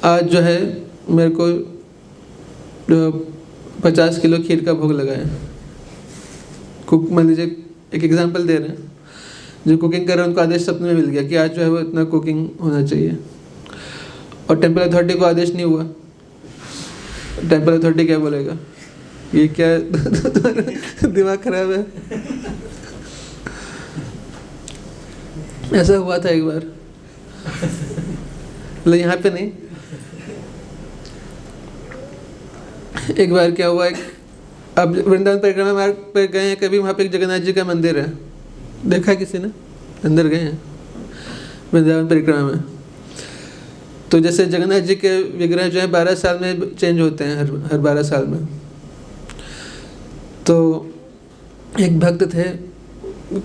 आज जो है मेरे को 50 किलो खीर का भोग लगा है। कुक, मान लीजिए एक एग्जांपल दे रहे हैं, जो कुकिंग कर रहे हैं उनको आदेश स्वप्न में मिल गया कि आज जो है वो इतना कुकिंग होना चाहिए, और टेम्पल अथॉरिटी को आदेश नहीं हुआ। टेम्पल अथॉरिटी क्या बोलेगा, ये क्या दिमाग खराब है? ऐसा हुआ था एक बार, मतलब यहाँ पे नहीं, एक बार क्या हुआ, अब वृंदावन परिक्रमा मार्ग पर गए हैं कभी, वहाँ पे एक जगन्नाथ जी का मंदिर है, देखा किसी ने? अंदर गए हैं वृंदावन परिक्रमा में। तो जैसे जगन्नाथ जी के विग्रह जो है 12 साल में चेंज होते हैं, हर 12 साल में। तो एक भक्त थे,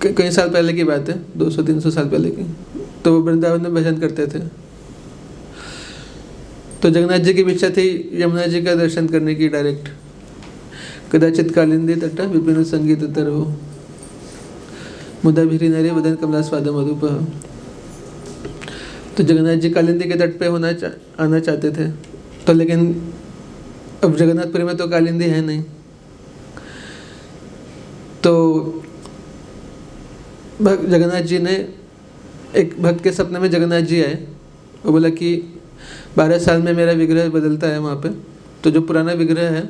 कई साल पहले की बात है, 200-300 साल पहले की, तो वो वृंदावन में भजन करते थे। तो जगन्नाथ जी की इच्छा थी यमुना जी का दर्शन करने की डायरेक्ट। कदाचित कालिंदी तट विपिन संगीत तरहो मुदा भीरी नारी वदन कमला स्वाद मधुप। तो जगन्नाथ जी कालिंदी के तट पे आना चाहते थे, तो लेकिन अब जगन्नाथपुरी में तो कालिंदी है नहीं। तो जगन्नाथ जी ने, एक भक्त के सपने में जगन्नाथ जी आए वो बोला कि 12 साल में मेरा विग्रह बदलता है वहाँ पे, तो जो पुराना विग्रह है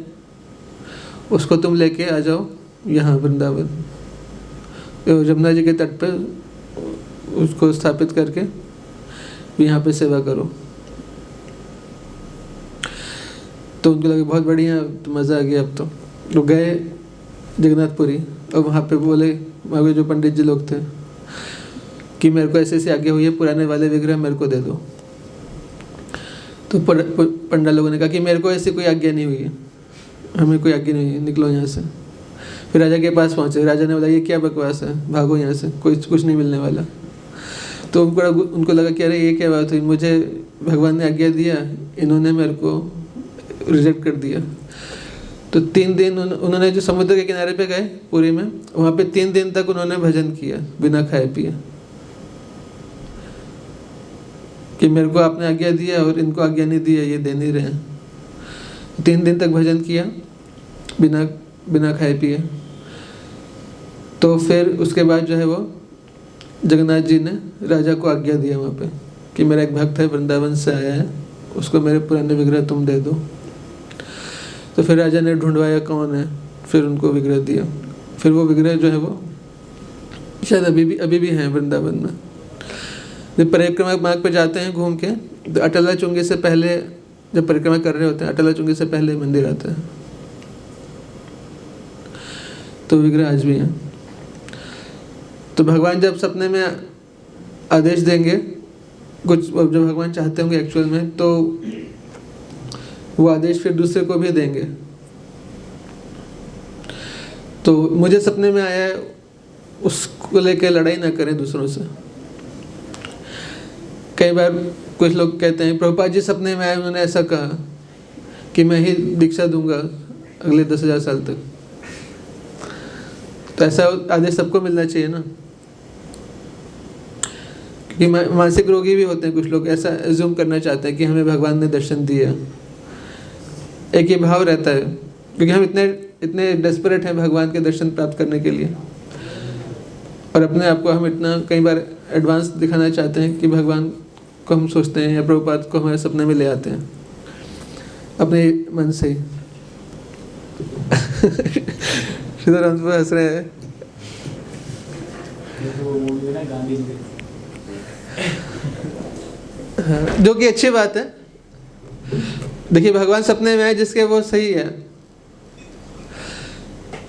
उसको तुम लेके आ जाओ यहाँ वृंदावन, यमुना जी के तट पे उसको स्थापित करके यहाँ पे सेवा करो। तो उनको लगा बहुत बढ़िया, तो मज़ा आ गया। अब तो गए जगन्नाथपुरी और वहाँ पे बोले, वहाँ के जो पंडित जी लोग थे कि मेरे को ऐसे ऐसी आज्ञा हुई है, पुराने वाले विग्रह मेरे को दे दो। तो पंडित लोगों ने कहा कि मेरे को ऐसी कोई आज्ञा नहीं हुई है, हमें कोई आज्ञा नहीं हुई, निकलो यहाँ से। फिर राजा के पास पहुँचे, राजा ने बोला ये क्या बकवास है, भागो यहाँ से, कुछ नहीं मिलने वाला। तो उनको लगा कि अरे ये क्या बात हुई, मुझे भगवान ने आज्ञा दिया, इन्होंने मेरे को रिजेक्ट कर दिया। तो 3 दिन उन्होंने जो समुद्र के किनारे पे गए पुरी में, वहाँ पे 3 दिन तक उन्होंने भजन किया बिना खाए पिए, कि मेरे को आपने आज्ञा दिया और इनको आज्ञा नहीं दिया, ये दे नहीं रहे हैं। 3 दिन तक भजन किया बिना खाए पिए। तो फिर उसके बाद जो है वो जगन्नाथ जी ने राजा को आज्ञा दिया वहाँ पे कि मेरा एक भक्त है वृंदावन से आया है, उसको मेरे पुराने विग्रह तुम दे दो। तो फिर राजा ने ढूंढवाया कौन है, फिर उनको विग्रह दिया। फिर वो विग्रह जो है वो शायद अभी भी हैं वृंदावन में। जब परिक्रमा मार्ग पे जाते हैं घूम के, तो अटला चुंगी से पहले जब परिक्रमा कर रहे होते हैं, अटला चुंगी से पहले मंदिर आता है। तो विग्रह आज भी हैं। तो भगवान जब सपने में आदेश देंगे कुछ, जो भगवान चाहते होंगे एक्चुअल में, तो वो आदेश फिर दूसरे को भी देंगे। तो मुझे सपने में आया है, उसको लेके लड़ाई ना करें दूसरों से। कई बार कुछ लोग कहते हैं प्रभुपाद जी सपने में आए, उन्होंने ऐसा कहा कि मैं ही दीक्षा दूंगा अगले 10,000 साल तक। तो ऐसा आदेश सबको मिलना चाहिए ना, क्योंकि मानसिक रोगी भी होते हैं कुछ लोग, ऐसा एज्यूम करना चाहते हैं कि हमें भगवान ने दर्शन दिया। एक ये भाव रहता है, क्योंकि हम इतने डेस्परेट हैं भगवान के दर्शन प्राप्त करने के लिए, और अपने आप को हम इतना कई बार एडवांस दिखाना चाहते हैं कि भगवान को हम सोचते हैं या प्रभुपाद को हमारे सपने में ले आते हैं अपने मन से ही। सीताराम जी हंस रहे हैं। जो कि अच्छी बात है। देखिए भगवान सपने में आए जिसके वो सही है,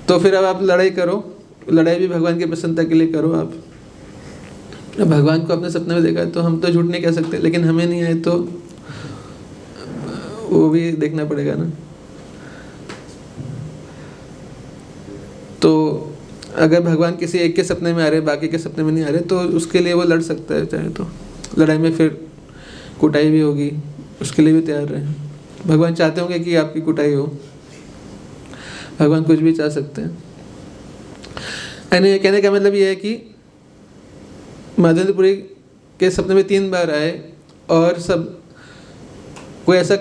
तो फिर अब आप लड़ाई करो, लड़ाई भी भगवान की प्रसन्नता के लिए करो। आप भगवान को अपने सपने में देखा तो हम तो झूठ नहीं कह सकते, लेकिन हमें नहीं आए तो वो भी देखना पड़ेगा ना। तो अगर भगवान किसी एक के सपने में आ रहे, बाकी के सपने में नहीं आ रहे, तो उसके लिए वो लड़ सकता है, चाहे तो लड़ाई में फिर कुटाई भी होगी, उसके लिए भी तैयार रहे। भगवान चाहते होंगे कि आपकी कुटाई हो, भगवान कुछ भी चाह सकते हैं। यानी कहने का मतलब ये है कि माधवेंद्रपुरी के सपने में 3 बार आए, और सब कोई ऐसा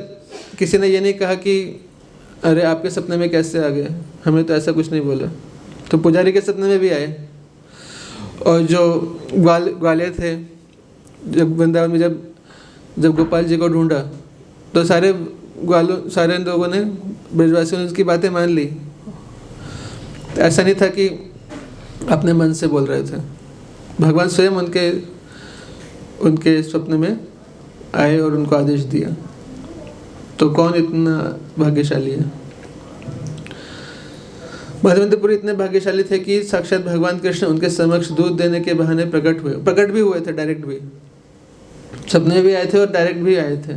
किसी ने ये नहीं कहा कि अरे आपके सपने में कैसे आ गए, हमें तो ऐसा कुछ नहीं बोला। तो पुजारी के सपने में भी आए, और जो ग्वालियर थे, जब वृंदावन में जब गोपाल जी को ढूंढा, तो सारे लोगों ने, ब्रजवासियों ने उसकी बातें मान ली। तो ऐसा नहीं था कि अपने मन से बोल रहे थे, भगवान स्वयं उनके स्वप्न में आए और उनको आदेश दिया। तो कौन इतना भाग्यशाली है। माधवेंद्रपुरी इतने भाग्यशाली थे कि साक्षात भगवान कृष्ण उनके समक्ष दूध देने के बहाने प्रकट भी हुए थे, डायरेक्ट भी, सपने में भी आए थे और डायरेक्ट भी आए थे।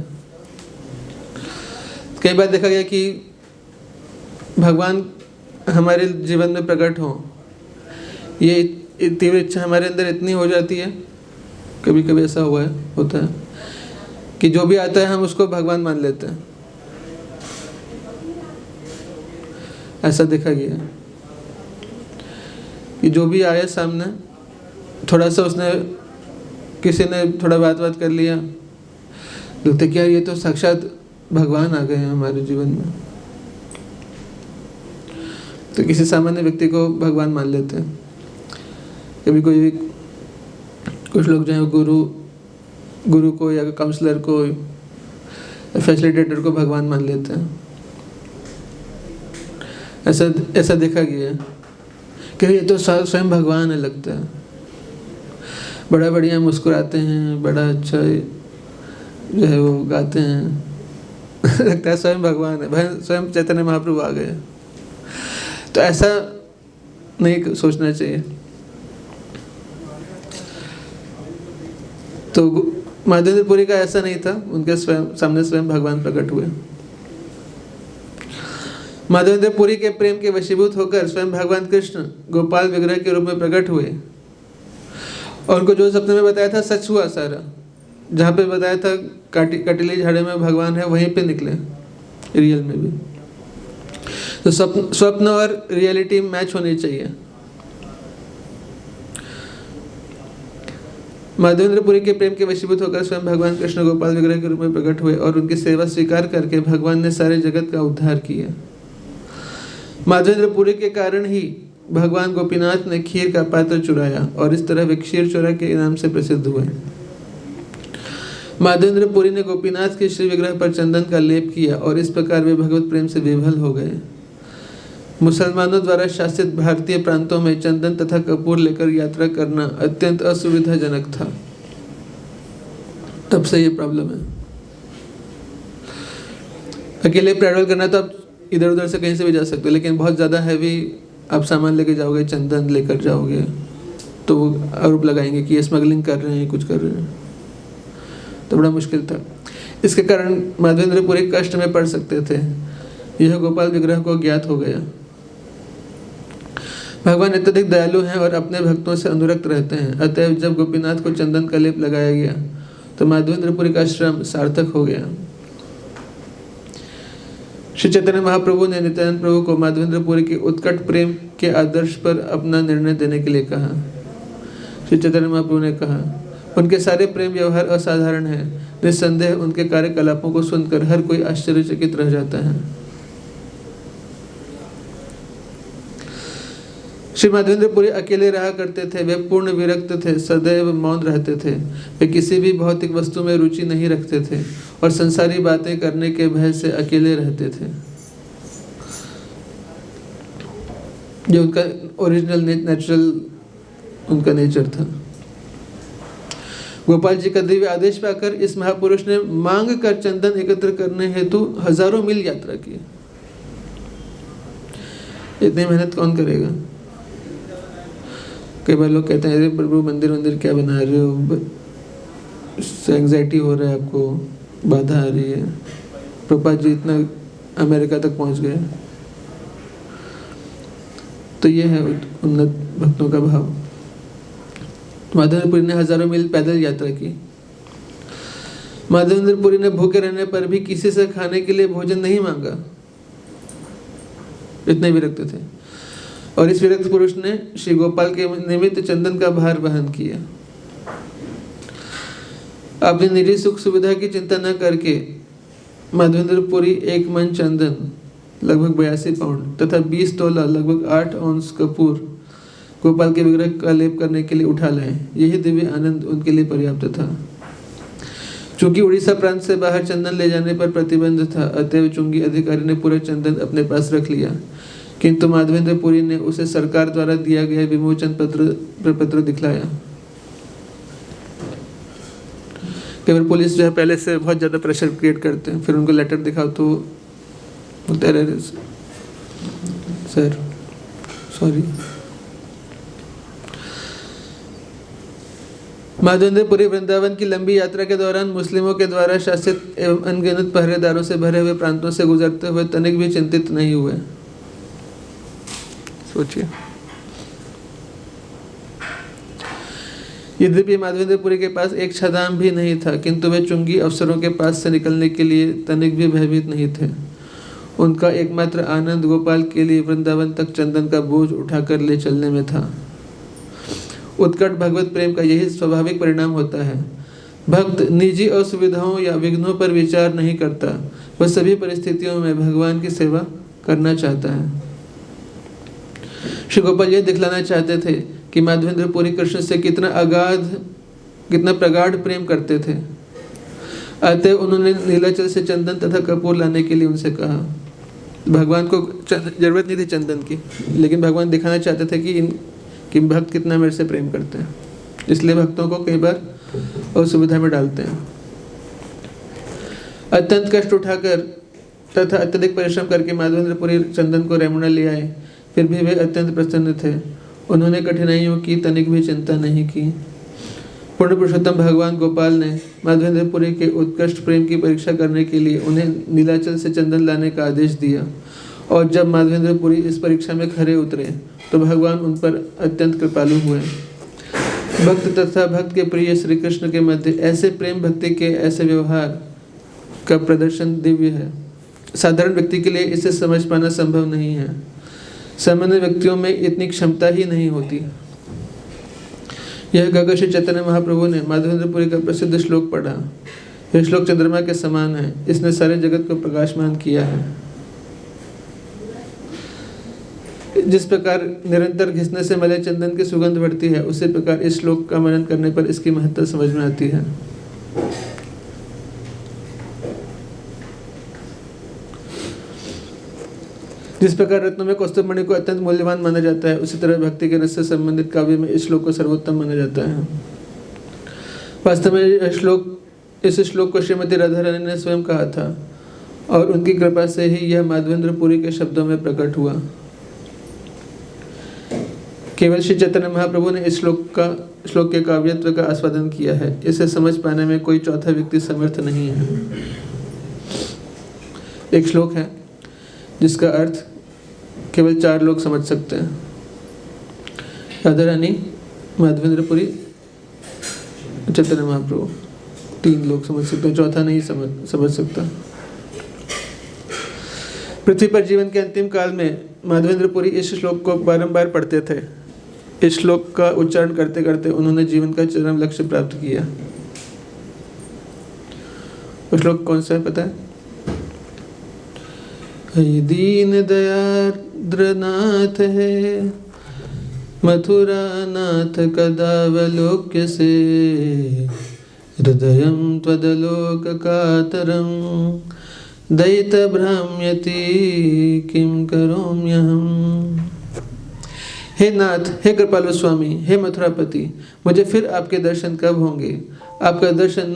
कई बार देखा गया कि भगवान हमारे जीवन में प्रकट हो, ये तीव्र इच्छा हमारे अंदर इतनी हो जाती है, कभी कभी ऐसा होता है कि जो भी आता है हम उसको भगवान मान लेते हैं। ऐसा देखा गया कि जो भी आया सामने, थोड़ा सा किसी ने थोड़ा बात कर लिया, लगता कि यार ये तो साक्षात भगवान आ गए हैं हमारे जीवन में। तो किसी सामान्य व्यक्ति को भगवान मान लेते हैं। कभी कुछ लोग जो है गुरु गुरु को या काउंसलर को, फैसिलिटेटर को भगवान मान लेते हैं। ऐसा देखा गया है कि ये तो स्वयं भगवान है लगता है, बड़ा बढ़िया मुस्कुराते हैं, बड़ा अच्छा जो है वो गाते हैं लगता है स्वयं भगवान है, भाई स्वयं चैतन्य महाप्रभु आ गए। तो ऐसा नहीं सोचना चाहिए। तो माधवेंद्रपुरी का ऐसा नहीं था, उनके सामने स्वयं भगवान प्रकट हुए। माधवेंद्रपुरी के प्रेम के वशीभूत होकर स्वयं भगवान कृष्ण गोपाल विग्रह के रूप में प्रकट हुए और उनको जो सपने में बताया था सच हुआ सारा। जहाँ पे बताया था कटीली झाड़ी में भगवान है, वहीं पे निकले रियल में भी। तो स्वप्न और रियलिटी मैच होनी चाहिए। माधवेंद्रपुरी के प्रेम के वशीभूत होकर स्वयं भगवान कृष्ण गोपाल विग्रह के रूप में प्रकट हुए और उनकी सेवा स्वीकार करके भगवान ने सारे जगत का उद्धार किया। माधवेंद्रपुरी के कारण ही भगवान गोपीनाथ ने खीर का पात्र चुराया और इस तरह वे क्षीर चोरा के इनाम से प्रसिद्ध हुए। माधवेंद्रपुरी ने गोपीनाथ के श्री विग्रह पर चंदन का लेप किया और इस प्रकार वे भगवत प्रेम से विभल हो गए। मुसलमानों द्वारा शासित भारतीय प्रांतों में चंदन तथा कपूर लेकर यात्रा करना अत्यंत असुविधाजनक था। तब से ये प्रॉब्लम है। अकेले ट्रैवल करना तो आप इधर उधर से कहीं से भी जा सकते हो, लेकिन बहुत ज़्यादा हैवी आप सामान लेके जाओगे, चंदन लेकर जाओगे, तो वो आरोप लगाएंगे कि ये स्मगलिंग कर रहे हैं, कुछ कर रहे हैं। तो बड़ा मुश्किल था। इसके कारण माधवेंद्रपुरी कष्ट में पड़ सकते थे। यह गोपाल विग्रह को ज्ञात हो गया। भगवान अत्यधिक दयालु हैं और अपने भक्तों से अनुरक्त रहते हैं। अतएव जब गोपीनाथ को चंदन का लेप लगाया गया तो माधवेंद्रपुरी का श्रम सार्थक हो गया। श्री चैतन्य महाप्रभु ने नित्यानंद प्रभु को माधवेंद्रपुरी के उत्कट प्रेम के आदर्श पर अपना निर्णय देने के लिए कहा। श्री चैतन्य महाप्रभु ने कहा, उनके सारे प्रेम व्यवहार असाधारण है। निस्संदेह उनके कार्यकलापों को सुनकर हर कोई आश्चर्यचकित रह जाता है। श्री माधवेंद्रपुरी अकेले रहा करते थे। वे पूर्ण विरक्त थे, सदैव मौन रहते थे। वे किसी भी भौतिक वस्तु में रुचि नहीं रखते थे और संसारी बातें करने के भय से अकेले रहते थे। जो उनका ओरिजिनल नेचुरल उनका नेचर था। गोपाल जी का दिव्य आदेश पाकर इस महापुरुष ने मांग कर चंदन एकत्र करने हेतु हजारों मील यात्रा की। इतनी मेहनत कौन करेगा? कई बार लोग कहते हैं, अरे प्रभु मंदिर क्या बना रहे हो, एंग्जाइटी हो रहा है आपको, बाधा आ रही है। प्रभुपाद जी इतना अमेरिका तक पहुंच गए। तो ये है उन्नत भक्तों का भाव। माधवेंद्रपुरी ने हजारों मील पैदल यात्रा की। माधवेंद्रपुरी ने भूखे रहने पर भी किसी से खाने के लिए भोजन नहीं मांगा, इतने विरक्त थे। और इस विरक्त पुरुष ने श्री गोपाल के निमित्त चंदन का भार वहन किया। अपनी निजी सुख सुविधा की चिंता न करके माधवेंद्रपुरी एक मन चंदन लगभग 82 पाउंड तथा 20 तोला लगभग 8 औंस कपूर गोपाल के विग्रह का लेप करने के लिए उठा लाए। यही दिव्य आनंद उनके लिए पर्याप्त था। चूंकि उड़ीसा प्रांत से बाहर चंदन ले जाने पर प्रतिबंध था, अतएव चुंगी अधिकारी ने पूरा चंदन अपने पास रख लिया। किंतु माधवेंद्रपुरी ने उसे सरकार द्वारा दिया गया विमोचन पत्र दिखलाया। केवल पुलिस जो है पहले से बहुत ज़्यादा प्रेशर क्रिएट करते हैं, फिर उनको लेटर दिखाओ तो बोलते हैं सर सॉरी। माधवेंद्रपुरी वृंदावन की लंबी यात्रा के दौरान मुस्लिमों के द्वारा शासित एवं अनगिनत पहरेदारों से भरे हुए प्रांतों से गुजरते हुए तनिक भी चिंतित नहीं हुए। सोचिए, यद्यपि माधवेंद्रपुरी के पास एक छदाम भी नहीं था, किंतु वे चुंगी अफसरों के पास से निकलने के लिए तनिक भी भयभीत नहीं थे। उनका एकमात्र आनंद गोपाल के लिए वृंदावन तक चंदन का बोझ उठाकर ले चलने में था। उत्कट भगवत प्रेम का यही स्वाभाविक परिणाम होता है। भक्त निजी असुविधाओं या विघ्नों पर विचार नहीं करता, वह सभी परिस्थितियों में भगवान की सेवा करना चाहता है। श्री गोपाल यह दिखलाना चाहते थे कि माधवेंद्रपुरी कृष्ण से कितना प्रगाढ़ प्रेम करते थे। अतः उन्होंने नीलाचल से चंदन तथा कपूर लाने के लिए उनसे कहा। भगवान को जरूरत नहीं थी चंदन की, लेकिन भगवान दिखाना चाहते थे कि भक्त कितना मेरे से प्रेम करते हैं, इसलिए भक्तों को कई बार असुविधा में डालते हैं। अत्यंत कष्ट उठाकर तथा अत्यधिक परिश्रम करके माधवेंद्रपुरी चंदन को रेमुणा ले आए, फिर भी वे अत्यंत प्रसन्न थे। उन्होंने कठिनाइयों की तनिक भी चिंता नहीं की। पूर्ण पुरुषोत्तम भगवान गोपाल ने माधवेंद्रपुरी के उत्कृष्ट प्रेम की परीक्षा करने के लिए उन्हें नीलाचल से चंदन लाने का आदेश दिया, और जब माधवेंद्रपुरी इस परीक्षा में खरे उतरे तो भगवान उन पर अत्यंत कृपालु हुए। भक्त तथा भक्त के प्रिय श्री कृष्ण के मध्य ऐसे प्रेम भक्ति के ऐसे व्यवहार का प्रदर्शन दिव्य है। साधारण व्यक्ति के लिए इसे समझ पाना संभव नहीं है। सामान्य व्यक्तियों में इतनी क्षमता ही नहीं होती। यह गाकर श्री चैतन्य महाप्रभु ने माधवेंद्रपुरी का प्रसिद्ध श्लोक पढ़ा। यह श्लोक चंद्रमा के समान है, इसने सारे जगत को प्रकाशमान किया है। जिस प्रकार निरंतर घिसने से मले चंदन की सुगंध बढ़ती है, उसी प्रकार इस श्लोक का मनन करने पर इसकी महत्ता समझ में आती है। जिस प्रकार रत्नों में कौस्तुभ मणि को अत्यंत मूल्यवान माना जाता है, उसी तरह भक्ति के रस से संबंधित काव्य में इस श्लोक को सर्वोत्तम माना जाता है। वास्तव में इस श्लोक को श्रीमती राधा रानी ने स्वयं कहा था, और उनकी कृपा से ही यह माधवेंद्रपुरी के शब्दों में प्रकट हुआ। केवल श्री चैतन्य महाप्रभु ने इस श्लोक के काव्यत्व का आस्वादन किया है। इसे समझ पाने में कोई चौथा व्यक्ति समर्थ नहीं है। एक श्लोक है जिसका अर्थ केवल 4 लोग समझ सकते हैं। राधा रानी, माधवेंद्रपुरी, चैतन्य महाप्रभु, 3 लोग समझ सकते हैं, चौथा नहीं समझ सकता। पृथ्वी पर जीवन के अंतिम काल में माधवेंद्रपुरी इस श्लोक को बारंबार पढ़ते थे। इस श्लोक का उच्चारण करते करते उन्होंने जीवन का चरम लक्ष्य प्राप्त किया। वो श्लोक कौन सा है पता है? दीन दयार्द्रनाथ है, मथुरा नाथ कदावलोक्य से, हृदयं त्वदलोक कातरं, दयित भ्राम्यति किं करोम्यहम्। हे नाथ, हे कृपालु स्वामी, हे मथुरापति, मुझे फिर आपके दर्शन कब होंगे? आपका दर्शन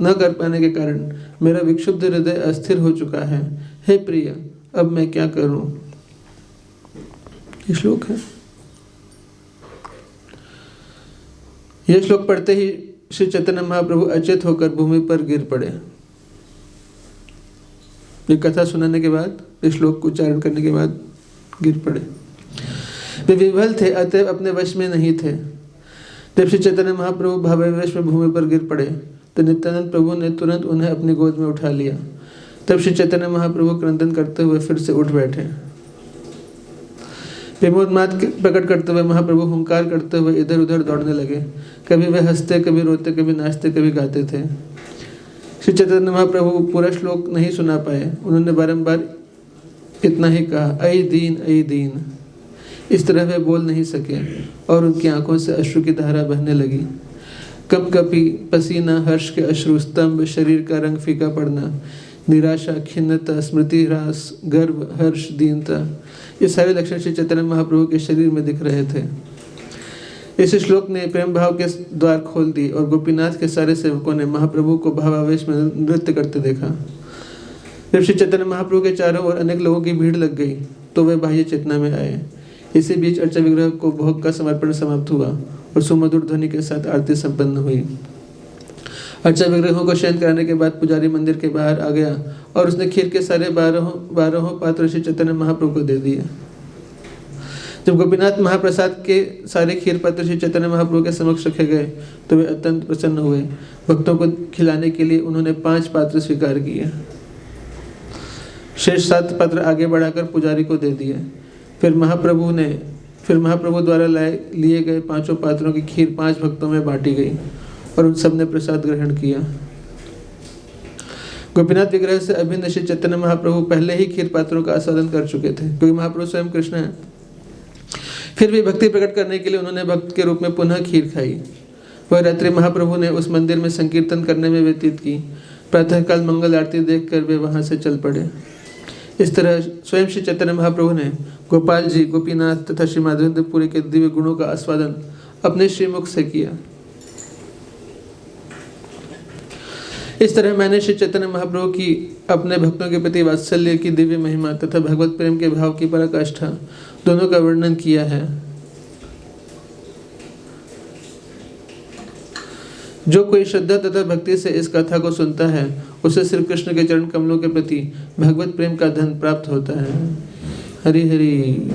न कर पाने के कारण मेरा विक्षुब्ध हृदय अस्थिर हो चुका है। हे प्रिय, अब मैं क्या करूं? ये श्लोक है। यह श्लोक पढ़ते ही श्री चैतन्य महाप्रभु अचेत होकर भूमि पर गिर पड़े। ये कथा सुनाने के बाद, इस श्लोक को उच्चारण करने के बाद गिर पड़े। वे विह्वल थे, अतः अपने वश में नहीं थे। जब श्री चैतन्य महाप्रभु भावावेश में भूमि पर गिर पड़े तो नित्यानंद प्रभु ने तुरंत उन्हें अपनी गोद में उठा लिया। तब श्री चैतन्य महाप्रभु क्रंदन करते हुए फिर से उठ बैठे। विमोद प्रकट करते हुए महाप्रभु हुंकार करते हुए इधर उधर दौड़ने लगे। कभी वे हंसते, कभी रोते, कभी नाचते, कभी गाते थे। श्री चैतन्य महाप्रभु पूरा श्लोक नहीं सुना पाए। उन्होंने बारंबार इतना ही कहा, ऐ दीन, ऐ दीन। इस तरह वे बोल नहीं सके और उनकी आंखों से अश्रु की धारा बहने लगी। कपकपी, पसीना, हर्ष के अश्रु, स्तंभ, शरीर का रंग फीका पड़ना, निराशा, खिन्नता, स्मृति ह्रास, गर्व, हर्ष, दीनता, ये सारे लक्षण श्री चैतन्य महाप्रभु के शरीर में दिख रहे थे। इस श्लोक ने प्रेम भाव के द्वार खोल दी और गोपीनाथ के सारे सेवकों ने महाप्रभु को भावावेश में नृत्य करते देखा। जब श्री चैतन्य महाप्रभु के चारों ओर अनेक लोगों की भीड़ लग गई तो वे बाह्य चेतना में आए। इसी बीच अर्चा विग्रह को भोग का समर्पण समाप्त हुआ और सुमधुर ध्वनि के साथ आरती संपन्न हुई। अर्चा विग्रहों को शयन कराने के बाद पुजारी मंदिर के बाहर आ गया और उसने खीर के सारे 12 पात्र श्री चैतन्य महाप्रभु को दे दिए। जब गोपीनाथ महाप्रसाद के सारे खीर पात्र श्री चैतन्य महाप्रभु के समक्ष रखे गए तो वे अत्यंत प्रसन्न हुए। भक्तों को खिलाने के लिए उन्होंने 5 पात्र स्वीकार किए। शेष 7 पात्र आगे बढ़ाकर पुजारी को दे दिए। फिर महाप्रभु द्वारा लिए गए 5 पात्रों की खीर 5 भक्तों में बांटी गई और उन सब ने प्रसाद ग्रहण किया। गोपीनाथ विग्रह से अभिन्न श्री चैतन्य महाप्रभु पहले ही खीर पात्रों का आस्वादन कर चुके थे, क्योंकि महाप्रभु स्वयं कृष्ण है। फिर भी भक्ति प्रकट करने के लिए उन्होंने भक्त के रूप में पुनः खीर खाई। वह रात्रि महाप्रभु ने उस मंदिर में संकीर्तन करने में व्यतीत की। प्रातःकाल मंगल आरती देखकर वे वहां से चल पड़े। इस तरह स्वयं श्री चैतन्य महाप्रभु ने गोपाल जी, गोपीनाथ तथा श्री माधवेंद्रपुरी के दिव्य गुणों का आस्वादन अपने श्रीमुख से किया। इस तरह मैंने श्री चैतन्य महाप्रभु की अपने भक्तों के प्रति वात्सल्य की दिव्य महिमा तथा भगवत प्रेम के भाव की पराकाष्ठा दोनों का वर्णन किया है। जो कोई श्रद्धा तथा भक्ति से इस कथा को सुनता है उसे श्री कृष्ण के चरण कमलों के प्रति भगवत प्रेम का धन प्राप्त होता है। हरि हरि।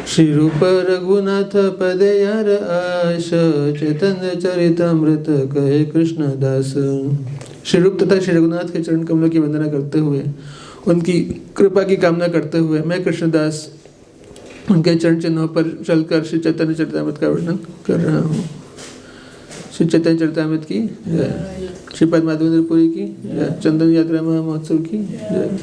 श्री रूप रघुनाथ पदे यार आश, चैतन्य चरितमृत कहे कृष्ण दास। श्री रूप तथा श्री रघुनाथ के चरण कमलों की वंदना करते हुए, उनकी कृपा की कामना करते हुए मैं कृष्णदास उनके चरण चिन्हों पर चलकर श्री चैतन्य चरितामृत का वर्णन कर रहा हूँ। श्री चैतन्य चरितामृत की जय। श्रीपद माधवेंद्रपुरी की जय। चंदन यात्रा महोत्सव की जय।